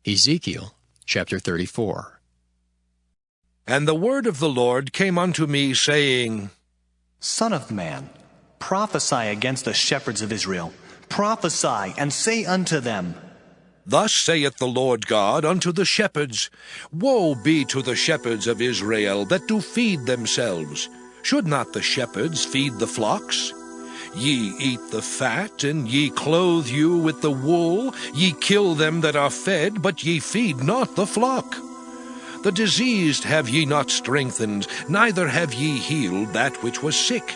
Ezekiel chapter 34. And the word of the Lord came unto me, saying, Son of man, prophesy against the shepherds of Israel. Prophesy, and say unto them, Thus saith the Lord God unto the shepherds, Woe be to the shepherds of Israel that do feed themselves. Should not the shepherds feed the flocks? Ye eat the fat, and ye clothe you with the wool. Ye kill them that are fed, but ye feed not the flock. The diseased have ye not strengthened, neither have ye healed that which was sick.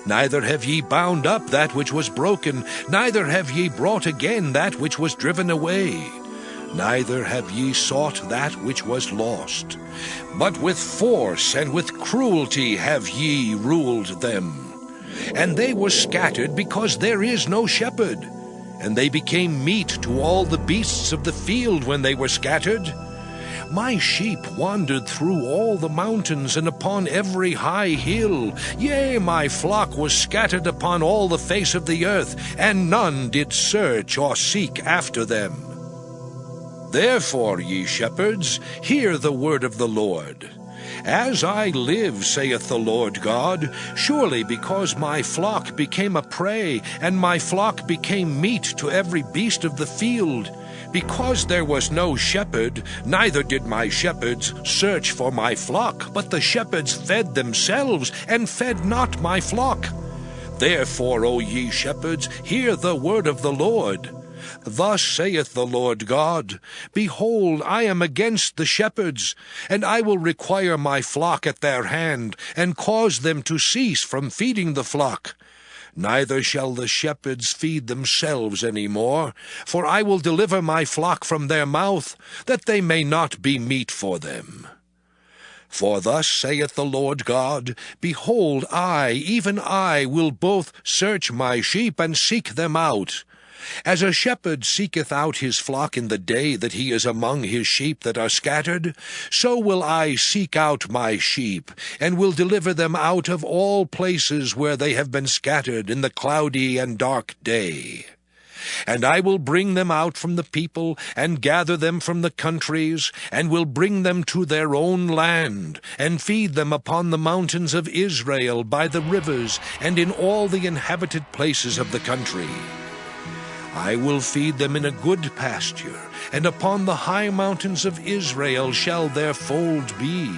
Neither have ye bound up that which was broken, neither have ye brought again that which was driven away. Neither have ye sought that which was lost. But with force and with cruelty have ye ruled them. And they were scattered because there is no shepherd. And they became meat to all the beasts of the field when they were scattered. My sheep wandered through all the mountains and upon every high hill. Yea, my flock was scattered upon all the face of the earth, and none did search or seek after them. Therefore, ye shepherds, hear the word of the Lord. As I live, saith the Lord God, surely because my flock became a prey, and my flock became meat to every beast of the field, because there was no shepherd, neither did my shepherds search for my flock, but the shepherds fed themselves, and fed not my flock. Therefore, O ye shepherds, hear the word of the Lord. Thus saith the Lord God, Behold, I am against the shepherds, and I will require my flock at their hand, and cause them to cease from feeding the flock. Neither shall the shepherds feed themselves any more, for I will deliver my flock from their mouth, that they may not be meat for them. For thus saith the Lord God, Behold, I, even I, will both search my sheep and seek them out. As a shepherd seeketh out his flock in the day that he is among his sheep that are scattered, so will I seek out my sheep, and will deliver them out of all places where they have been scattered in the cloudy and dark day. And I will bring them out from the people, and gather them from the countries, and will bring them to their own land, and feed them upon the mountains of Israel, by the rivers, and in all the inhabited places of the country. I will feed them in a good pasture, and upon the high mountains of Israel shall their fold be.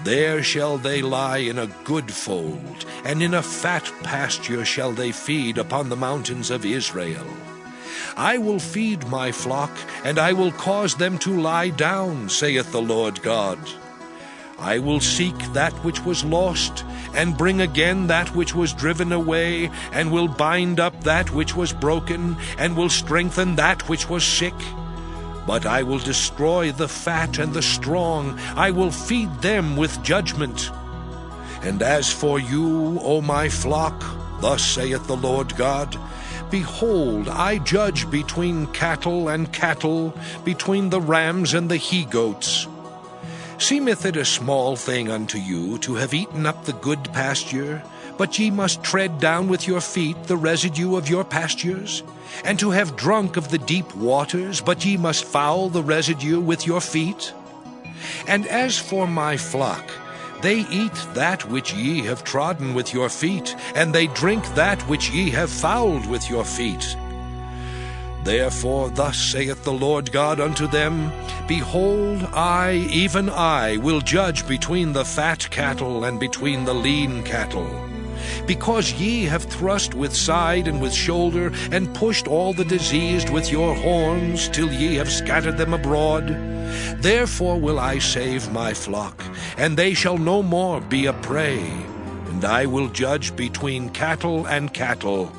There shall they lie in a good fold, and in a fat pasture shall they feed upon the mountains of Israel. I will feed my flock, and I will cause them to lie down, saith the Lord God. I will seek that which was lost, and bring again that which was driven away, and will bind up that which was broken, and will strengthen that which was sick. But I will destroy the fat and the strong, I will feed them with judgment. And as for you, O my flock, thus saith the Lord God, Behold, I judge between cattle and cattle, between the rams and the he-goats. Seemeth it a small thing unto you to have eaten up the good pasture, but ye must tread down with your feet the residue of your pastures? And to have drunk of the deep waters, but ye must foul the residue with your feet? And as for my flock, they eat that which ye have trodden with your feet, and they drink that which ye have fouled with your feet. Therefore thus saith the Lord God unto them, Behold, I, even I, will judge between the fat cattle and between the lean cattle. Because ye have thrust with side and with shoulder, and pushed all the diseased with your horns, till ye have scattered them abroad. Therefore will I save my flock, and they shall no more be a prey. And I will judge between cattle and cattle.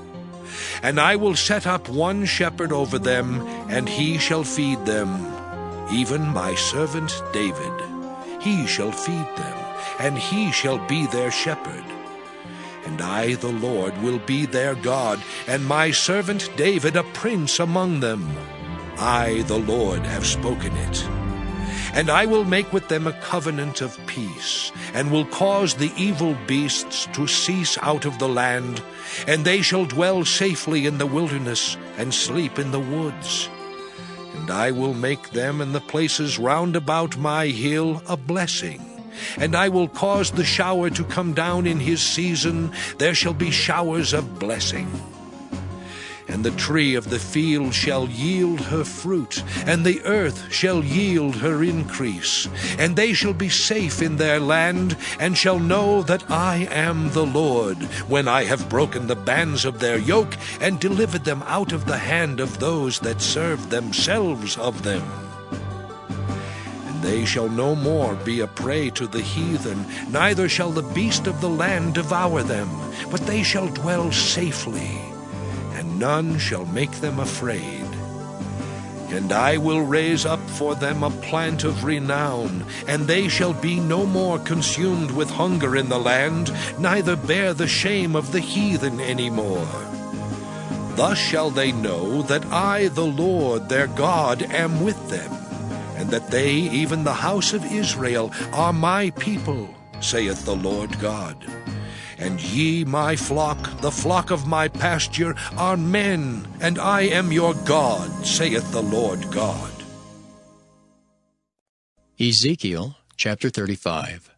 And I will set up one shepherd over them, and he shall feed them, even my servant David. He shall feed them, and he shall be their shepherd. And I, the Lord, will be their God, and my servant David a prince among them. I, the Lord, have spoken it. And I will make with them a covenant of peace, and will cause the evil beasts to cease out of the land, and they shall dwell safely in the wilderness, and sleep in the woods. And And I will make them and the places round about my hill a blessing. And I will cause the shower to come down in his season. There shall be showers of blessing. And the tree of the field shall yield her fruit, and the earth shall yield her increase. And they shall be safe in their land, and shall know that I am the Lord, when I have broken the bands of their yoke, and delivered them out of the hand of those that served themselves of them. And they shall no more be a prey to the heathen, neither shall the beast of the land devour them, but they shall dwell safely, and none shall make them afraid. And I will raise up for them a plant of renown, and they shall be no more consumed with hunger in the land, neither bear the shame of the heathen any more. Thus shall they know that I, the Lord their God, am with them, and that they, even the house of Israel, are my people, saith the Lord God. And ye, my flock, the flock of my pasture, are men, and I am your God, saith the Lord God. Ezekiel chapter 35.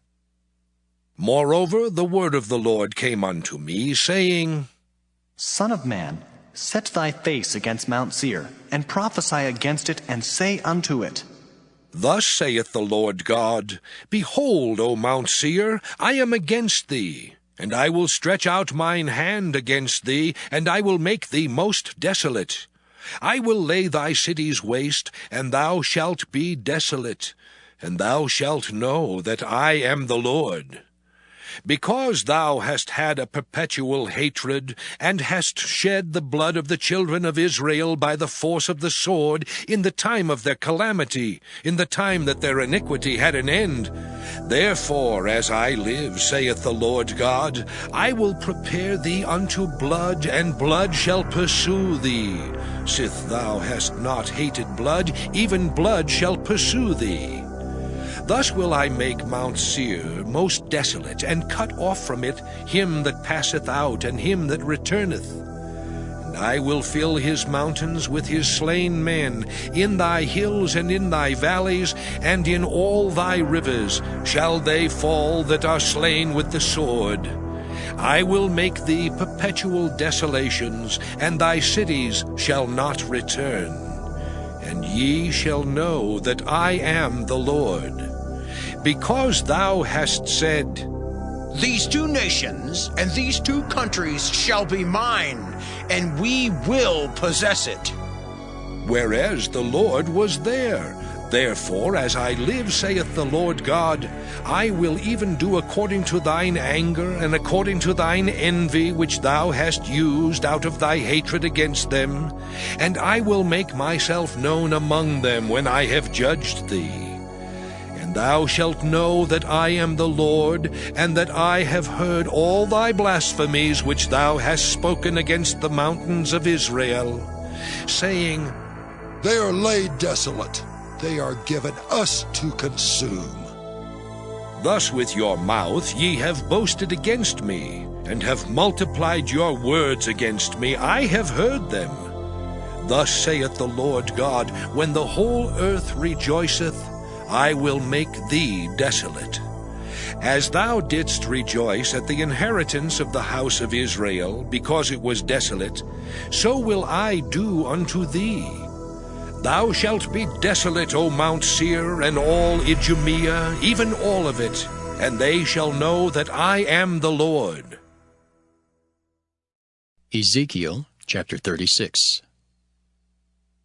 Moreover, the word of the Lord came unto me, saying, Son of man, set thy face against Mount Seir, and prophesy against it, and say unto it, Thus saith the Lord God, Behold, O Mount Seir, I am against thee, and I will stretch out mine hand against thee, and I will make thee most desolate. I will lay thy cities waste, and thou shalt be desolate, and thou shalt know that I am the Lord. Because thou hast had a perpetual hatred, and hast shed the blood of the children of Israel by the force of the sword, in the time of their calamity, in the time that their iniquity had an end, therefore, as I live, saith the Lord God, I will prepare thee unto blood, and blood shall pursue thee. Sith thou hast not hated blood, even blood shall pursue thee. Thus will I make Mount Seir most desolate, and cut off from it him that passeth out, and him that returneth. And I will fill his mountains with his slain men, in thy hills and in thy valleys, and in all thy rivers shall they fall that are slain with the sword. I will make thee perpetual desolations, and thy cities shall not return. And ye shall know that I am the Lord. Because thou hast said, These two nations and these two countries shall be mine, and we will possess it. Whereas the Lord was there. Therefore, as I live, saith the Lord God, I will even do according to thine anger, and according to thine envy, which thou hast used out of thy hatred against them, and I will make myself known among them when I have judged thee. And thou shalt know that I am the Lord, and that I have heard all thy blasphemies which thou hast spoken against the mountains of Israel, saying, They are laid desolate. They are given us to consume. Thus with your mouth ye have boasted against me, and have multiplied your words against me. I have heard them. Thus saith the Lord God, When the whole earth rejoiceth, I will make thee desolate. As thou didst rejoice at the inheritance of the house of Israel, because it was desolate, so will I do unto thee. Thou shalt be desolate, O Mount Seir, and all Idumea, even all of it, and they shall know that I am the Lord. Ezekiel chapter 36.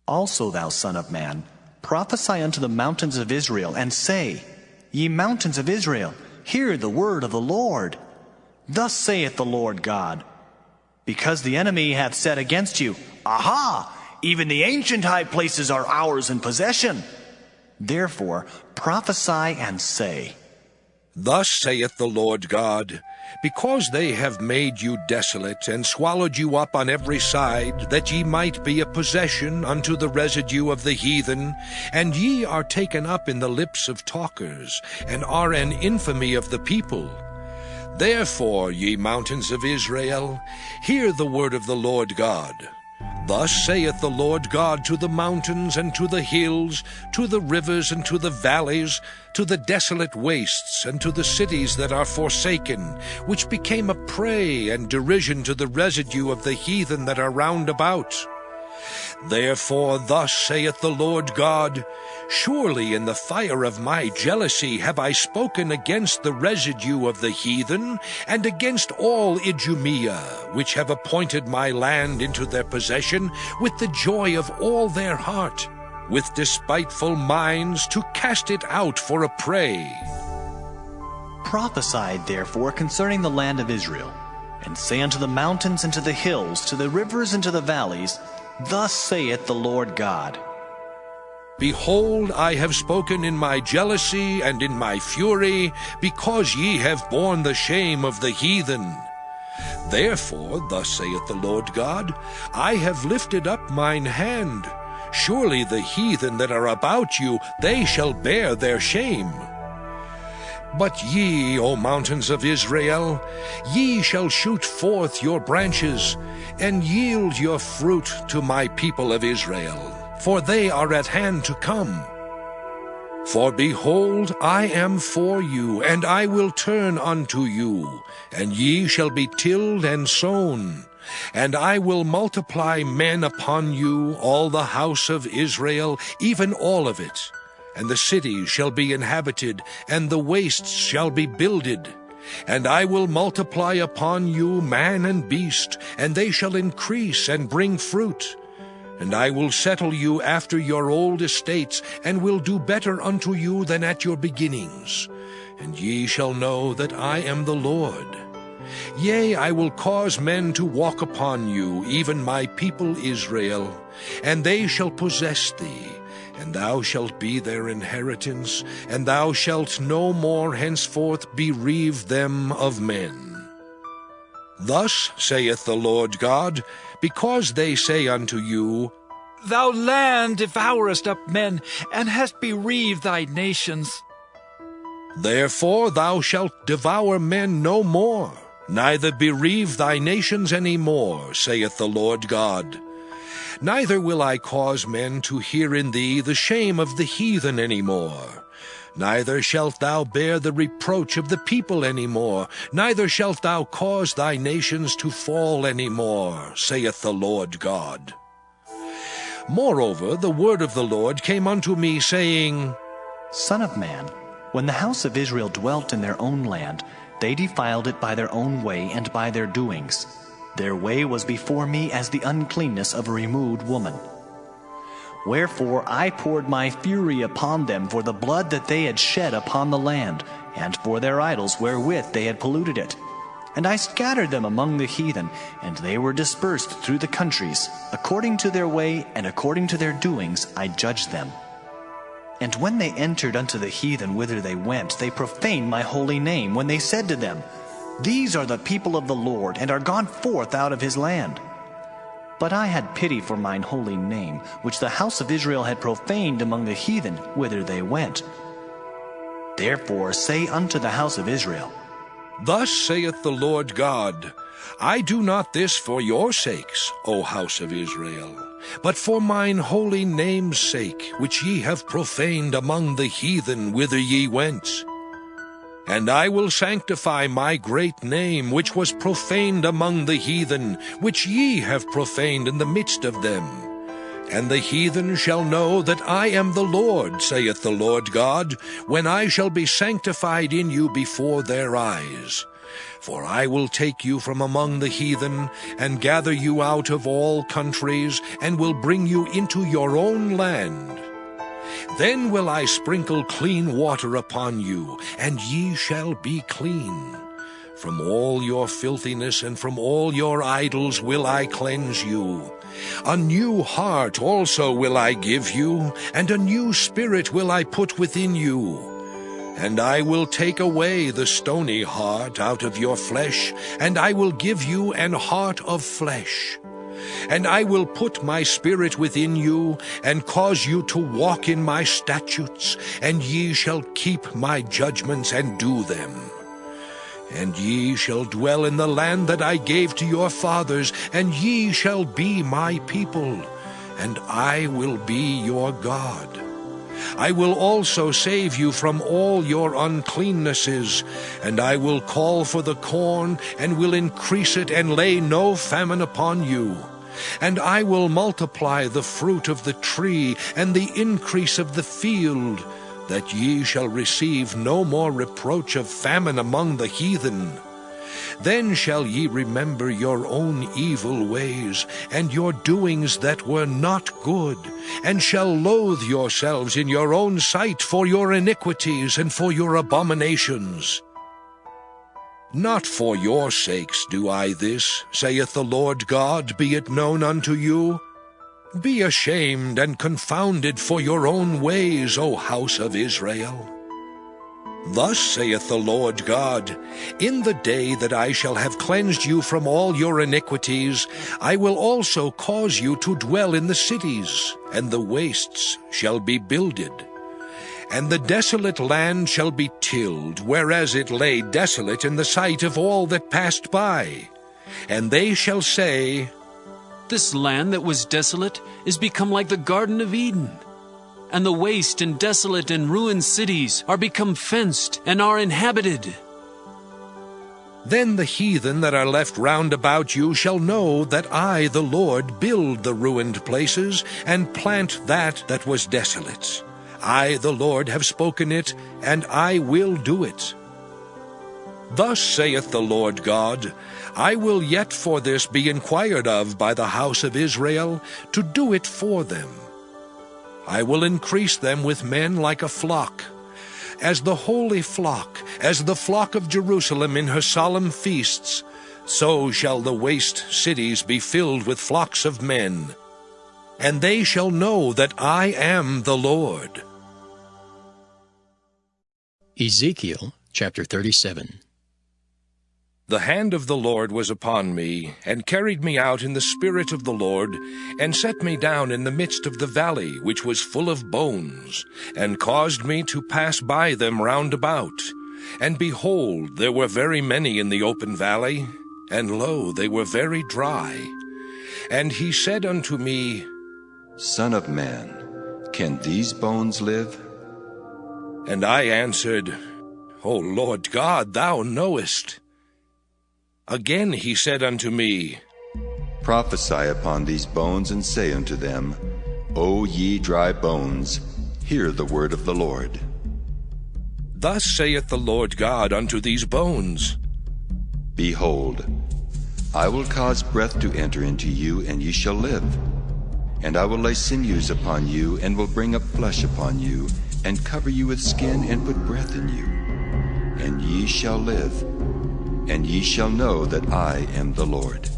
Also, thou son of man, prophesy unto the mountains of Israel, and say, Ye mountains of Israel, hear the word of the Lord. Thus saith the Lord God, Because the enemy hath said against you, Aha! Even the ancient high places are ours in possession. Therefore prophesy and say, Thus saith the Lord God, Because they have made you desolate, and swallowed you up on every side, that ye might be a possession unto the residue of the heathen, and ye are taken up in the lips of talkers, and are an infamy of the people. Therefore, ye mountains of Israel, hear the word of the Lord God. Thus saith the Lord God to the mountains and to the hills, to the rivers and to the valleys, to the desolate wastes and to the cities that are forsaken, which became a prey and derision to the residue of the heathen that are round about. Therefore thus saith the Lord God, Surely in the fire of my jealousy have I spoken against the residue of the heathen, and against all Idumea, which have appointed my land into their possession, with the joy of all their heart, with despiteful minds to cast it out for a prey. Prophesy therefore concerning the land of Israel, and say unto the mountains and to the hills, to the rivers and to the valleys, Thus saith the Lord God, Behold, I have spoken in my jealousy and in my fury, because ye have borne the shame of the heathen. Therefore, thus saith the Lord God, I have lifted up mine hand. Surely the heathen that are about you, they shall bear their shame. But ye, O mountains of Israel, ye shall shoot forth your branches, and yield your fruit to my people of Israel, for they are at hand to come. For behold, I am for you, and I will turn unto you, and ye shall be tilled and sown. And I will multiply men upon you, all the house of Israel, even all of it. And the cities shall be inhabited, and the wastes shall be builded. And I will multiply upon you man and beast, and they shall increase and bring fruit. And I will settle you after your old estates, and will do better unto you than at your beginnings. And ye shall know that I am the Lord. Yea, I will cause men to walk upon you, even my people Israel, and they shall possess thee. And thou shalt be their inheritance, and thou shalt no more henceforth bereave them of men. Thus saith the Lord God, because they say unto you, Thou land devourest up men, and hast bereaved thy nations. Therefore thou shalt devour men no more, neither bereave thy nations any more, saith the Lord God. Neither will I cause men to hear in thee the shame of the heathen any more. Neither shalt thou bear the reproach of the people any more. Neither shalt thou cause thy nations to fall any more, saith the Lord God. Moreover, the word of the Lord came unto me, saying, Son of man, when the house of Israel dwelt in their own land, they defiled it by their own way and by their doings. Their way was before me as the uncleanness of a removed woman. Wherefore I poured my fury upon them for the blood that they had shed upon the land, and for their idols wherewith they had polluted it. And I scattered them among the heathen, and they were dispersed through the countries. According to their way and according to their doings I judged them. And when they entered unto the heathen whither they went, they profaned my holy name, when they said to them, These are the people of the Lord, and are gone forth out of his land. But I had pity for mine holy name, which the house of Israel had profaned among the heathen whither they went. Therefore say unto the house of Israel, Thus saith the Lord God, I do not this for your sakes, O house of Israel, but for mine holy name's sake, which ye have profaned among the heathen whither ye went. And I will sanctify my great name, which was profaned among the heathen, which ye have profaned in the midst of them. And the heathen shall know that I am the Lord, saith the Lord God, when I shall be sanctified in you before their eyes. For I will take you from among the heathen, and gather you out of all countries, and will bring you into your own land. Then will I sprinkle clean water upon you, and ye shall be clean. From all your filthiness and from all your idols will I cleanse you. A new heart also will I give you, and a new spirit will I put within you. And I will take away the stony heart out of your flesh, and I will give you an heart of flesh. And I will put my spirit within you, and cause you to walk in my statutes, and ye shall keep my judgments and do them. And ye shall dwell in the land that I gave to your fathers, and ye shall be my people, and I will be your God. I will also save you from all your uncleannesses, and I will call for the corn, and will increase it, and lay no famine upon you. And I will multiply the fruit of the tree, and the increase of the field, that ye shall receive no more reproach of famine among the heathen. Then shall ye remember your own evil ways, and your doings that were not good, and shall loathe yourselves in your own sight for your iniquities and for your abominations. Not for your sakes do I this, saith the Lord God, be it known unto you. Be ashamed and confounded for your own ways, O house of Israel. Thus saith the Lord God, in the day that I shall have cleansed you from all your iniquities, I will also cause you to dwell in the cities, and the wastes shall be builded. And the desolate land shall be tilled, whereas it lay desolate in the sight of all that passed by. And they shall say, This land that was desolate is become like the Garden of Eden. And the waste and desolate and ruined cities are become fenced and are inhabited. Then the heathen that are left round about you shall know that I, the Lord, build the ruined places, and plant that was desolate. I, the Lord, have spoken it, and I will do it. Thus saith the Lord God, I will yet for this be inquired of by the house of Israel, to do it for them. I will increase them with men like a flock, as the holy flock, as the flock of Jerusalem in her solemn feasts, so shall the waste cities be filled with flocks of men. And they shall know that I am the Lord. Ezekiel chapter 37. The hand of the Lord was upon me, and carried me out in the spirit of the Lord, and set me down in the midst of the valley, which was full of bones, and caused me to pass by them round about. And behold, there were very many in the open valley, and lo, they were very dry. And he said unto me, Son of man, can these bones live? And I answered, O Lord God, thou knowest. Again he said unto me, Prophesy upon these bones, and say unto them, O ye dry bones, hear the word of the Lord. Thus saith the Lord God unto these bones, Behold, I will cause breath to enter into you, and ye shall live. And I will lay sinews upon you, and will bring up flesh upon you, and cover you with skin, and put breath in you. And ye shall live, and ye shall know that I am the Lord.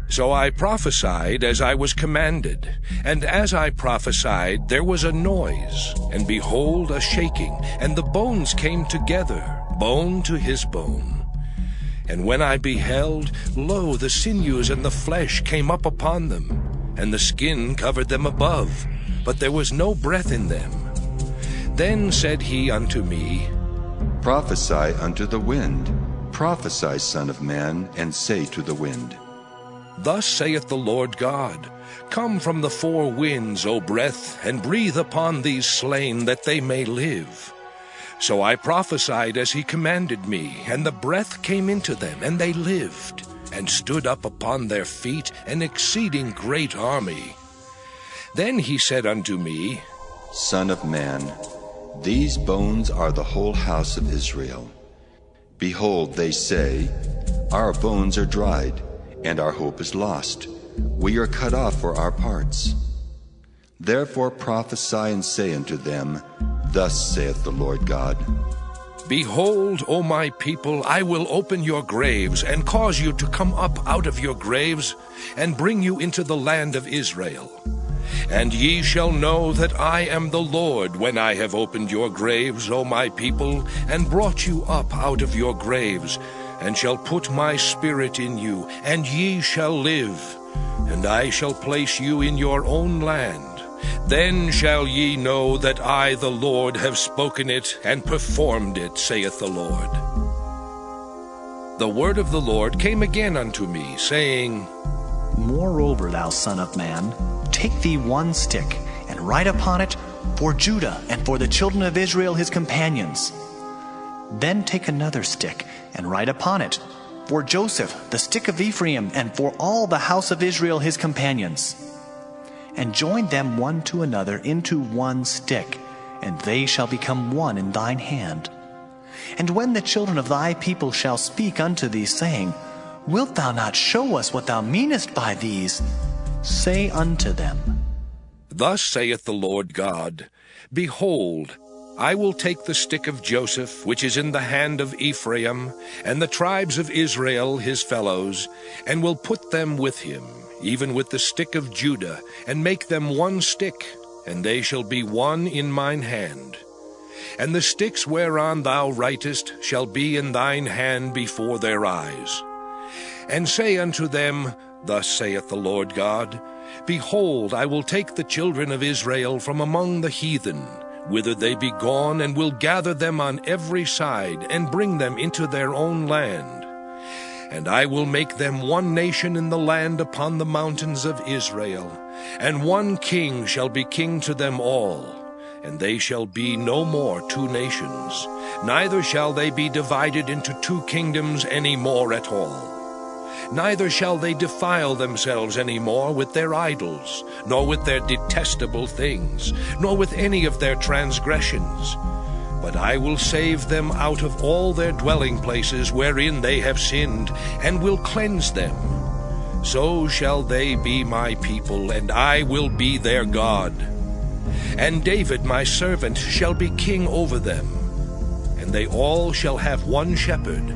So I prophesied as I was commanded, and as I prophesied there was a noise, and behold, a shaking, and the bones came together, bone to his bone. And when I beheld, lo, the sinews and the flesh came up upon them, and the skin covered them above, but there was no breath in them. Then said he unto me, Prophesy unto the wind. Prophesy, Son of man, and say to the wind, Thus saith the Lord God, Come from the four winds, O breath, and breathe upon these slain, that they may live. So I prophesied as he commanded me, and the breath came into them, and they lived, and stood up upon their feet, an exceeding great army. Then he said unto me, Son of man, these bones are the whole house of Israel. Behold, they say, Our bones are dried, and our hope is lost. We are cut off for our parts. Therefore prophesy and say unto them, Thus saith the Lord God, Behold, O my people, I will open your graves, and cause you to come up out of your graves, and bring you into the land of Israel. And ye shall know that I am the Lord, when I have opened your graves, O my people, and brought you up out of your graves, and shall put my spirit in you, and ye shall live, and I shall place you in your own land. Then shall ye know that I, the Lord, have spoken it and performed it, saith the Lord. the word of the Lord came again unto me, saying, Moreover, thou son of man, take thee one stick, and write upon it, For Judah and for the children of Israel his companions. Then take another stick, and write upon it, For Joseph, the stick of Ephraim, and for all the house of Israel his companions. And join them one to another into one stick, and they shall become one in thine hand. And when the children of thy people shall speak unto thee, saying, Wilt thou not show us what thou meanest by these? Say unto them, Thus saith the Lord God, Behold, I will take the stick of Joseph, which is in the hand of Ephraim, and the tribes of Israel his fellows, and will put them with him, even with the stick of Judah, and make them one stick, and they shall be one in mine hand. And the sticks whereon thou writest shall be in thine hand before their eyes. And say unto them, Thus saith the Lord God, Behold, I will take the children of Israel from among the heathen, whither they be gone, and will gather them on every side, and bring them into their own land. And I will make them one nation in the land upon the mountains of Israel, and one king shall be king to them all. And they shall be no more two nations, neither shall they be divided into two kingdoms any more at all. Neither shall they defile themselves any more with their idols, nor with their detestable things, nor with any of their transgressions. But I will save them out of all their dwelling places wherein they have sinned, and will cleanse them. So shall they be my people, and I will be their God. And David my servant shall be king over them, and they all shall have one shepherd.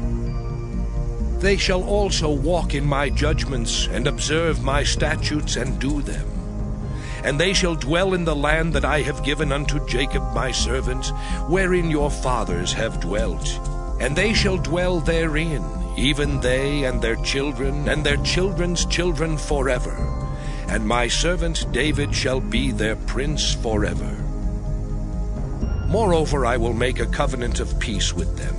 They shall also walk in my judgments, and observe my statutes, and do them. And they shall dwell in the land that I have given unto Jacob my servant, wherein your fathers have dwelt. And they shall dwell therein, even they and their children's children forever. And my servant David shall be their prince forever. Moreover, I will make a covenant of peace with them.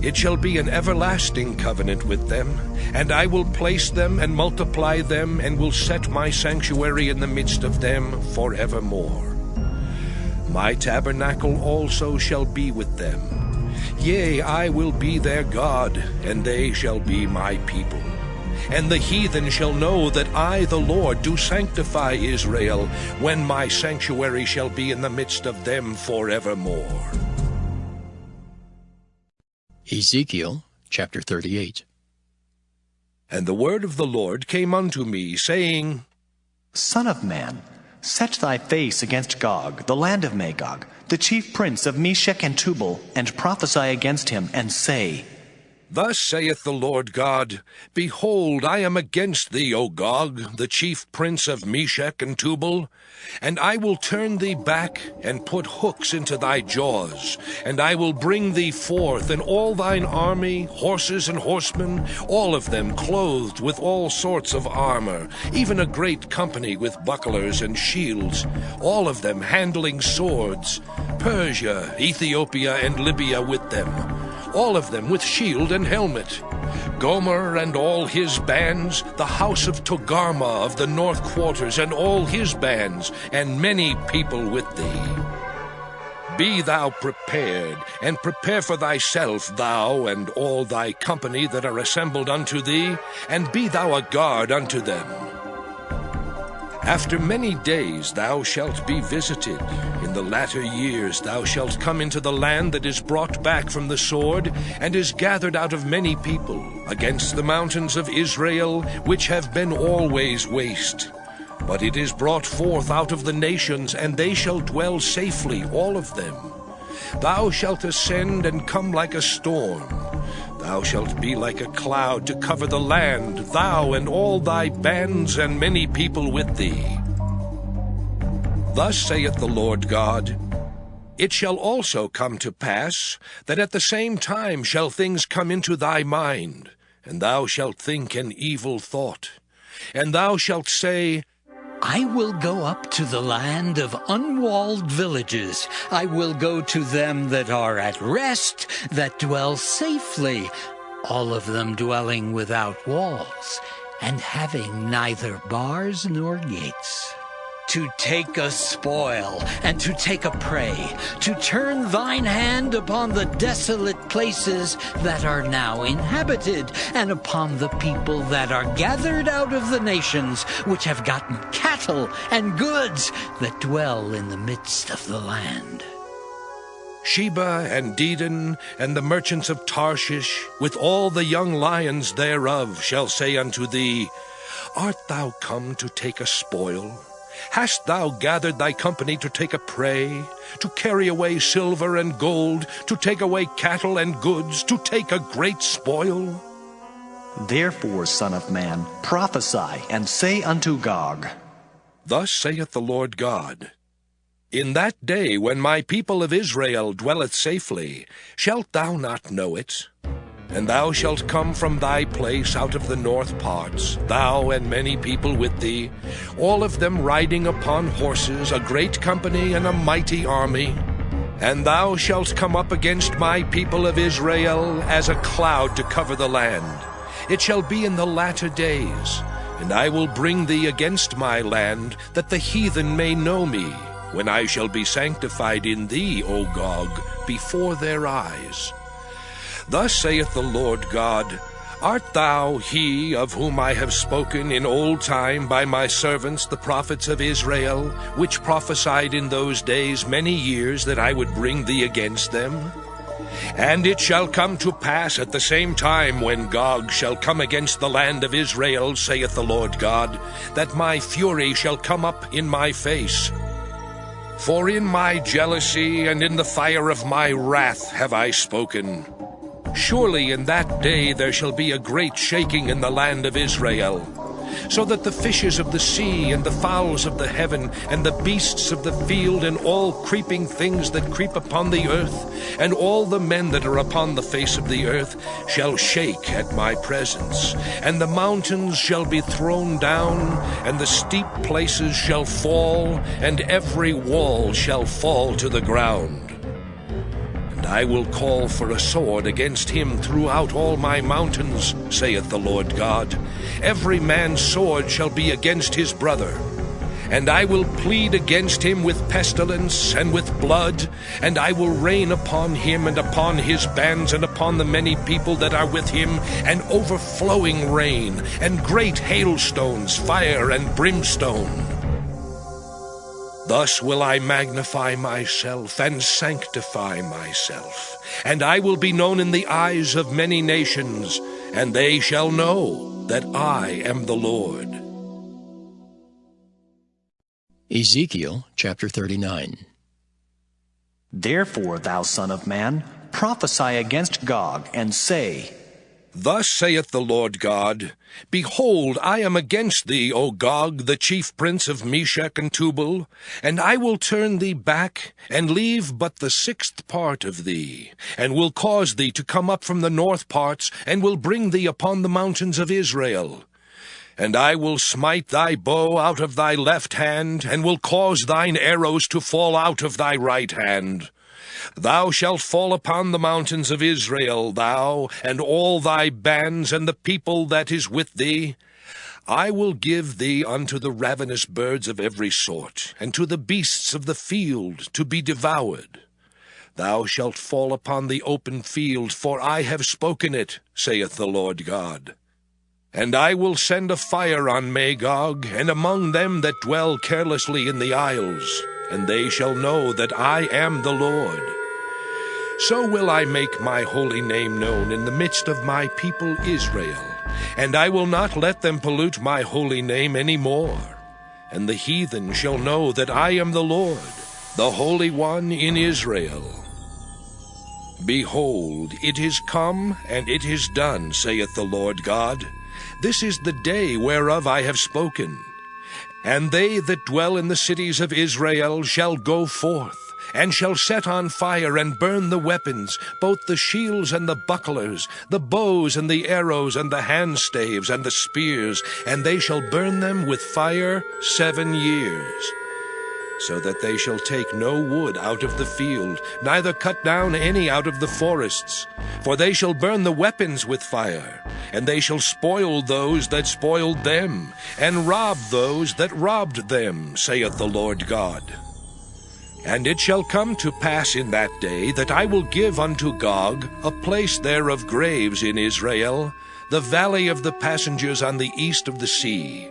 It shall be an everlasting covenant with them, and I will place them and multiply them, and will set my sanctuary in the midst of them forevermore. My tabernacle also shall be with them. Yea, I will be their God, and they shall be my people. And the heathen shall know that I, the Lord, do sanctify Israel, when my sanctuary shall be in the midst of them forevermore. Ezekiel chapter 38. And the word of the Lord came unto me, saying, Son of man, set thy face against Gog, the land of Magog, the chief prince of Meshech and Tubal, and prophesy against him, and say, Thus saith the Lord God, Behold, I am against thee, O Gog, the chief prince of Meshech and Tubal, and I will turn thee back, and put hooks into thy jaws, and I will bring thee forth, and all thine army, horses and horsemen, all of them clothed with all sorts of armor, even a great company with bucklers and shields, all of them handling swords, Persia, Ethiopia, and Libya with them, all of them with shield and helmet. Gomer and all his bands, the house of Togarmah of the north quarters and all his bands, and many people with thee. Be thou prepared, and prepare for thyself, thou and all thy company that are assembled unto thee, and be thou a guard unto them. After many days thou shalt be visited. In the latter years thou shalt come into the land that is brought back from the sword, and is gathered out of many people, against the mountains of Israel, which have been always waste. But it is brought forth out of the nations, and they shall dwell safely, all of them. Thou shalt ascend and come like a storm. Thou shalt be like a cloud to cover the land, thou and all thy bands and many people with thee. Thus saith the Lord God, It shall also come to pass, that at the same time shall things come into thy mind, and thou shalt think an evil thought. And thou shalt say, I will go up to the land of unwalled villages. I will go to them that are at rest, that dwell safely. all of them dwelling without walls, and having neither bars nor gates. To take a spoil, and to take a prey, to turn thine hand upon the desolate places that are now inhabited, and upon the people that are gathered out of the nations, which have gotten cattle and goods, that dwell in the midst of the land. Sheba and Dedan, and the merchants of Tarshish, with all the young lions thereof, shall say unto thee, Art thou come to take a spoil? Hast thou gathered thy company to take a prey, to carry away silver and gold, to take away cattle and goods, to take a great spoil? Therefore, Son of man, prophesy, and say unto Gog, Thus saith the Lord God, In that day when my people of Israel dwelleth safely, shalt thou not know it? And thou shalt come from thy place out of the north parts, thou and many people with thee, all of them riding upon horses, a great company and a mighty army. And thou shalt come up against my people of Israel as a cloud to cover the land. It shall be in the latter days, and I will bring thee against my land, that the heathen may know me, when I shall be sanctified in thee, O Gog, before their eyes. Thus saith the Lord God, Art thou he of whom I have spoken in old time by my servants the prophets of Israel, which prophesied in those days many years that I would bring thee against them? And it shall come to pass at the same time when Gog shall come against the land of Israel, saith the Lord God, that my fury shall come up in my face. For in my jealousy and in the fire of my wrath have I spoken. Surely in that day there shall be a great shaking in the land of Israel, so that the fishes of the sea and the fowls of the heaven and the beasts of the field and all creeping things that creep upon the earth and all the men that are upon the face of the earth shall shake at my presence, and the mountains shall be thrown down, and the steep places shall fall, and every wall shall fall to the ground. And I will call for a sword against him throughout all my mountains, saith the Lord God. Every man's sword shall be against his brother. And I will plead against him with pestilence and with blood, and I will rain upon him and upon his bands and upon the many people that are with him an overflowing rain, and great hailstones, fire and brimstone. Thus will I magnify myself and sanctify myself, and I will be known in the eyes of many nations, and they shall know that I am the Lord. Ezekiel chapter 39. Therefore, thou son of man, prophesy against Gog, and say, Thus saith the Lord God, Behold, I am against thee, O Gog, the chief prince of Meshech and Tubal, and I will turn thee back, and leave but the 6th part of thee, and will cause thee to come up from the north parts, and will bring thee upon the mountains of Israel. And I will smite thy bow out of thy left hand, and will cause thine arrows to fall out of thy right hand. Thou shalt fall upon the mountains of Israel, thou, and all thy bands, and the people that is with thee. I will give thee unto the ravenous birds of every sort, and to the beasts of the field to be devoured. Thou shalt fall upon the open field, for I have spoken it, saith the Lord God. And I will send a fire on Magog, and among them that dwell carelessly in the isles, and they shall know that I am the Lord. So will I make my holy name known in the midst of my people Israel, and I will not let them pollute my holy name any more. And the heathen shall know that I am the Lord, the Holy One in Israel. Behold, it is come, and it is done, saith the Lord God. This is the day whereof I have spoken. And they that dwell in the cities of Israel shall go forth, and shall set on fire and burn the weapons, both the shields and the bucklers, the bows and the arrows and the handstaves and the spears, and they shall burn them with fire 7 years. so that they shall take no wood out of the field, neither cut down any out of the forests. For they shall burn the weapons with fire, and they shall spoil those that spoiled them, and rob those that robbed them, saith the Lord God. And it shall come to pass in that day that I will give unto Gog a place there of graves in Israel, the valley of the passengers on the east of the sea.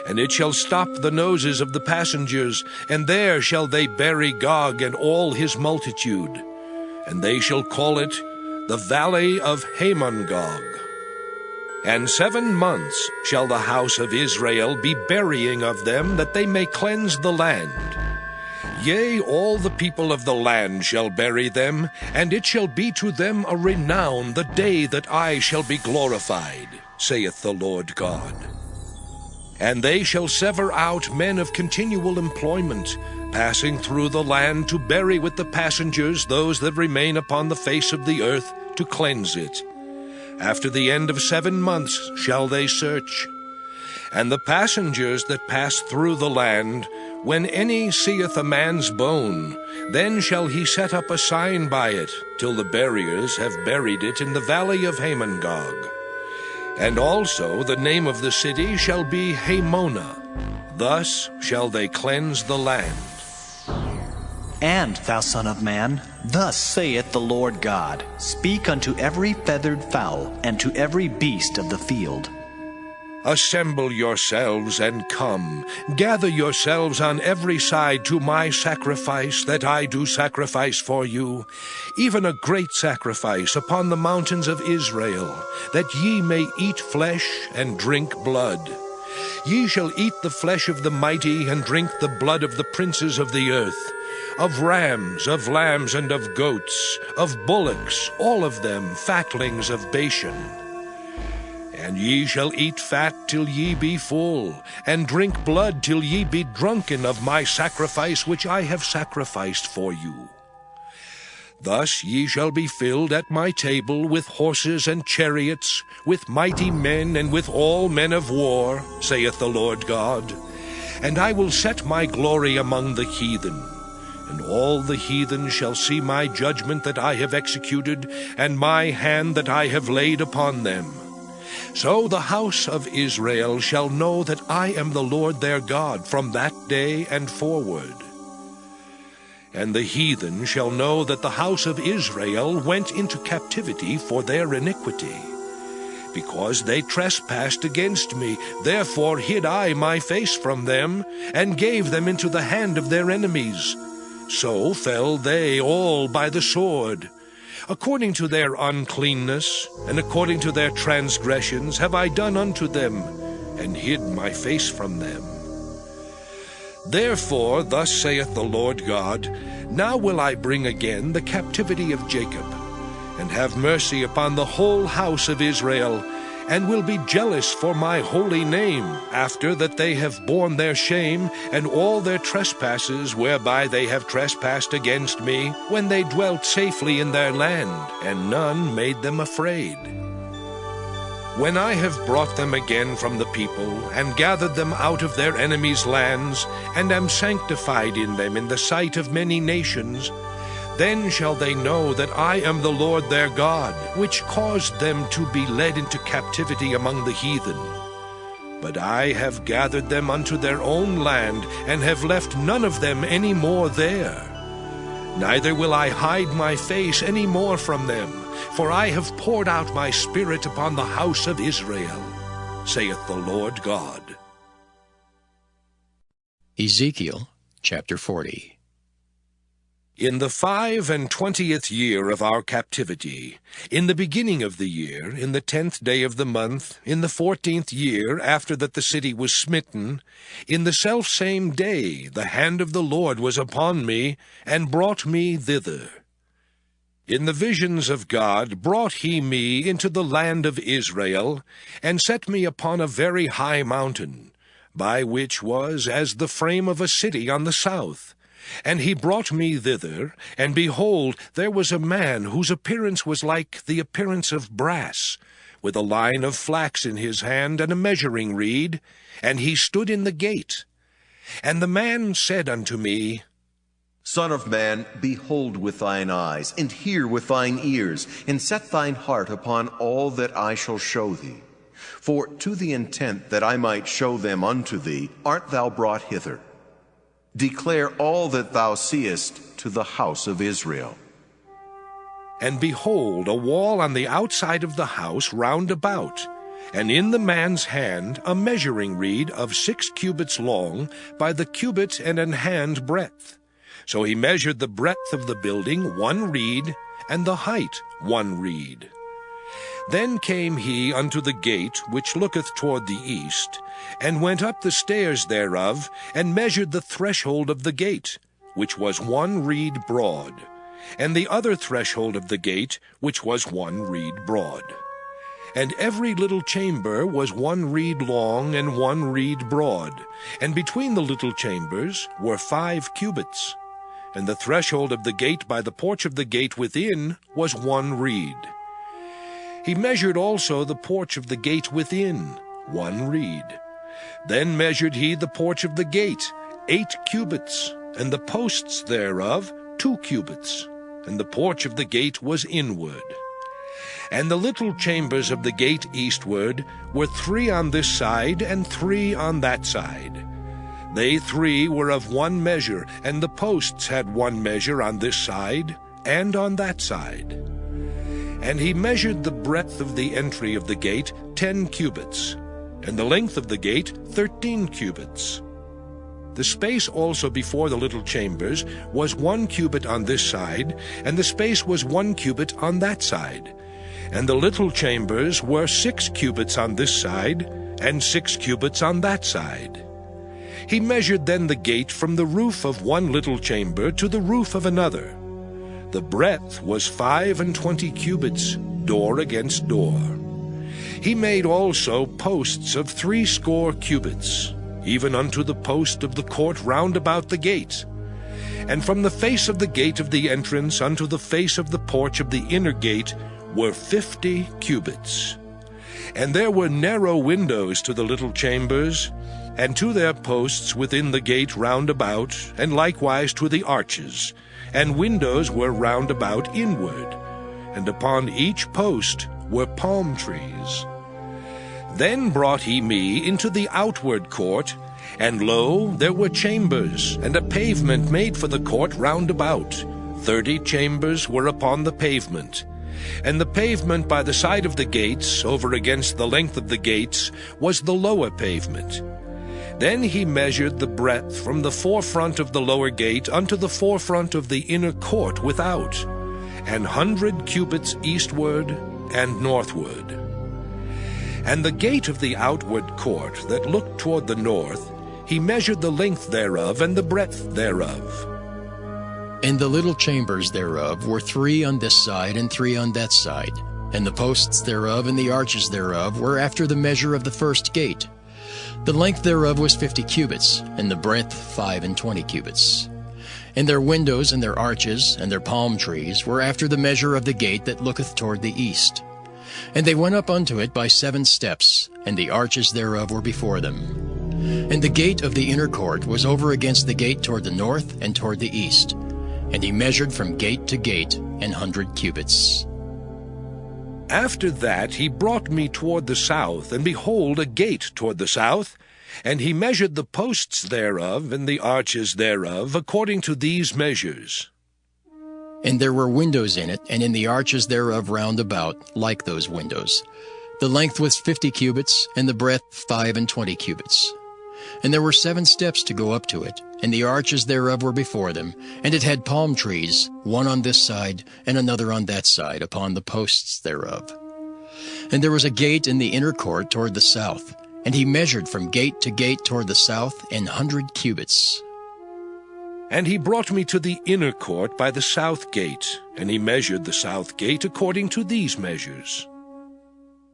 And it shall stop the noses of the passengers, and there shall they bury Gog and all his multitude. And they shall call it the valley of Hamon-Gog. And 7 months shall the house of Israel be burying of them, that they may cleanse the land. Yea, all the people of the land shall bury them, and it shall be to them a renown the day that I shall be glorified, saith the Lord God. And they shall sever out men of continual employment, passing through the land to bury with the passengers those that remain upon the face of the earth, to cleanse it. After the end of 7 months shall they search. And the passengers that pass through the land, when any seeth a man's bone, then shall he set up a sign by it, till the buriers have buried it in the valley of Hamon-Gog. And also the name of the city shall be Hamona. Thus shall they cleanse the land. And, thou son of man, thus saith the Lord God, speak unto every feathered fowl, and to every beast of the field. Assemble yourselves and come, gather yourselves on every side to my sacrifice that I do sacrifice for you, even a great sacrifice upon the mountains of Israel, that ye may eat flesh and drink blood. Ye shall eat the flesh of the mighty, and drink the blood of the princes of the earth, of rams, of lambs, and of goats, of bullocks, all of them fatlings of Bashan. And ye shall eat fat till ye be full, and drink blood till ye be drunken of my sacrifice which I have sacrificed for you. Thus ye shall be filled at my table with horses and chariots, with mighty men and with all men of war, saith the Lord God. And I will set my glory among the heathen. And all the heathen shall see my judgment that I have executed, and my hand that I have laid upon them. So the house of Israel shall know that I am the Lord their God from that day and forward. And the heathen shall know that the house of Israel went into captivity for their iniquity. Because they trespassed against me, therefore hid I my face from them, and gave them into the hand of their enemies. So fell they all by the sword. According to their uncleanness, and according to their transgressions have I done unto them, and hid my face from them. Therefore thus saith the Lord God, now will I bring again the captivity of Jacob, and have mercy upon the whole house of Israel, and will be jealous for my holy name, after that they have borne their shame, and all their trespasses whereby they have trespassed against me, when they dwelt safely in their land, and none made them afraid. When I have brought them again from the people, and gathered them out of their enemies' lands, and am sanctified in them in the sight of many nations, then shall they know that I am the Lord their God, which caused them to be led into captivity among the heathen. But I have gathered them unto their own land, and have left none of them any more there. Neither will I hide my face any more from them, for I have poured out my Spirit upon the house of Israel, saith the Lord God. Ezekiel chapter 40. In the 25th year of our captivity, in the beginning of the year, in the 10th day of the month, in the 14th year after that the city was smitten, in the selfsame day the hand of the Lord was upon me, and brought me thither. In the visions of God brought he me into the land of Israel, and set me upon a very high mountain, by which was as the frame of a city on the south. And he brought me thither, and behold, there was a man whose appearance was like the appearance of brass, with a line of flax in his hand and a measuring reed, and he stood in the gate. And the man said unto me, Son of man, behold with thine eyes, and hear with thine ears, and set thine heart upon all that I shall show thee. For to the intent that I might show them unto thee art thou brought hither. Declare all that thou seest to the house of Israel. And behold, a wall on the outside of the house round about, and in the man's hand a measuring reed of 6 cubits long by the cubit and an hand breadth. So he measured the breadth of the building 1 reed, and the height 1 reed. Then came he unto the gate which looketh toward the east, and went up the stairs thereof, and measured the threshold of the gate, which was 1 reed broad, and the other threshold of the gate, which was 1 reed broad. And every little chamber was 1 reed long and 1 reed broad, and between the little chambers were 5 cubits. And the threshold of the gate by the porch of the gate within was 1 reed. He measured also the porch of the gate within, 1 reed. Then measured he the porch of the gate, 8 cubits, and the posts thereof 2 cubits, and the porch of the gate was inward. And the little chambers of the gate eastward were 3 on this side and 3 on that side. They 3 were of 1 measure, and the posts had 1 measure on this side and on that side. And he measured the breadth of the entry of the gate 10 cubits, and the length of the gate 13 cubits. The space also before the little chambers was 1 cubit on this side, and the space was 1 cubit on that side. And the little chambers were 6 cubits on this side, and 6 cubits on that side. He measured then the gate from the roof of 1 little chamber to the roof of another. The breadth was 25 cubits, door against door. He made also posts of 60 cubits, even unto the post of the court round about the gate. And from the face of the gate of the entrance unto the face of the porch of the inner gate were 50 cubits. And there were narrow windows to the little chambers, and to their posts within the gate round about, and likewise to the arches, and windows were round about inward, and upon each post were palm trees. Then brought he me into the outward court, and lo, there were chambers, and a pavement made for the court round about. 30 chambers were upon the pavement. And the pavement by the side of the gates, over against the length of the gates, was the lower pavement. Then he measured the breadth from the forefront of the lower gate unto the forefront of the inner court without, 100 cubits eastward and northward. And the gate of the outward court that looked toward the north, he measured the length thereof and the breadth thereof. And the little chambers thereof were 3 on this side and 3 on that side, and the posts thereof and the arches thereof were after the measure of the first gate. The length thereof was 50 cubits, and the breadth 25 cubits. And their windows and their arches and their palm trees were after the measure of the gate that looketh toward the east. And they went up unto it by 7 steps, and the arches thereof were before them. And the gate of the inner court was over against the gate toward the north and toward the east. And he measured from gate to gate 100 cubits. After that he brought me toward the south, and behold, a gate toward the south. And he measured the posts thereof and the arches thereof according to these measures. And there were windows in it, and in the arches thereof round about, like those windows. The length was 50 cubits, and the breadth 25 cubits. And there were 7 steps to go up to it, and the arches thereof were before them, and it had palm trees, one on this side, and another on that side, upon the posts thereof. And there was a gate in the inner court toward the south, and he measured from gate to gate toward the south 100 cubits. And he brought me to the inner court by the south gate, and he measured the south gate according to these measures.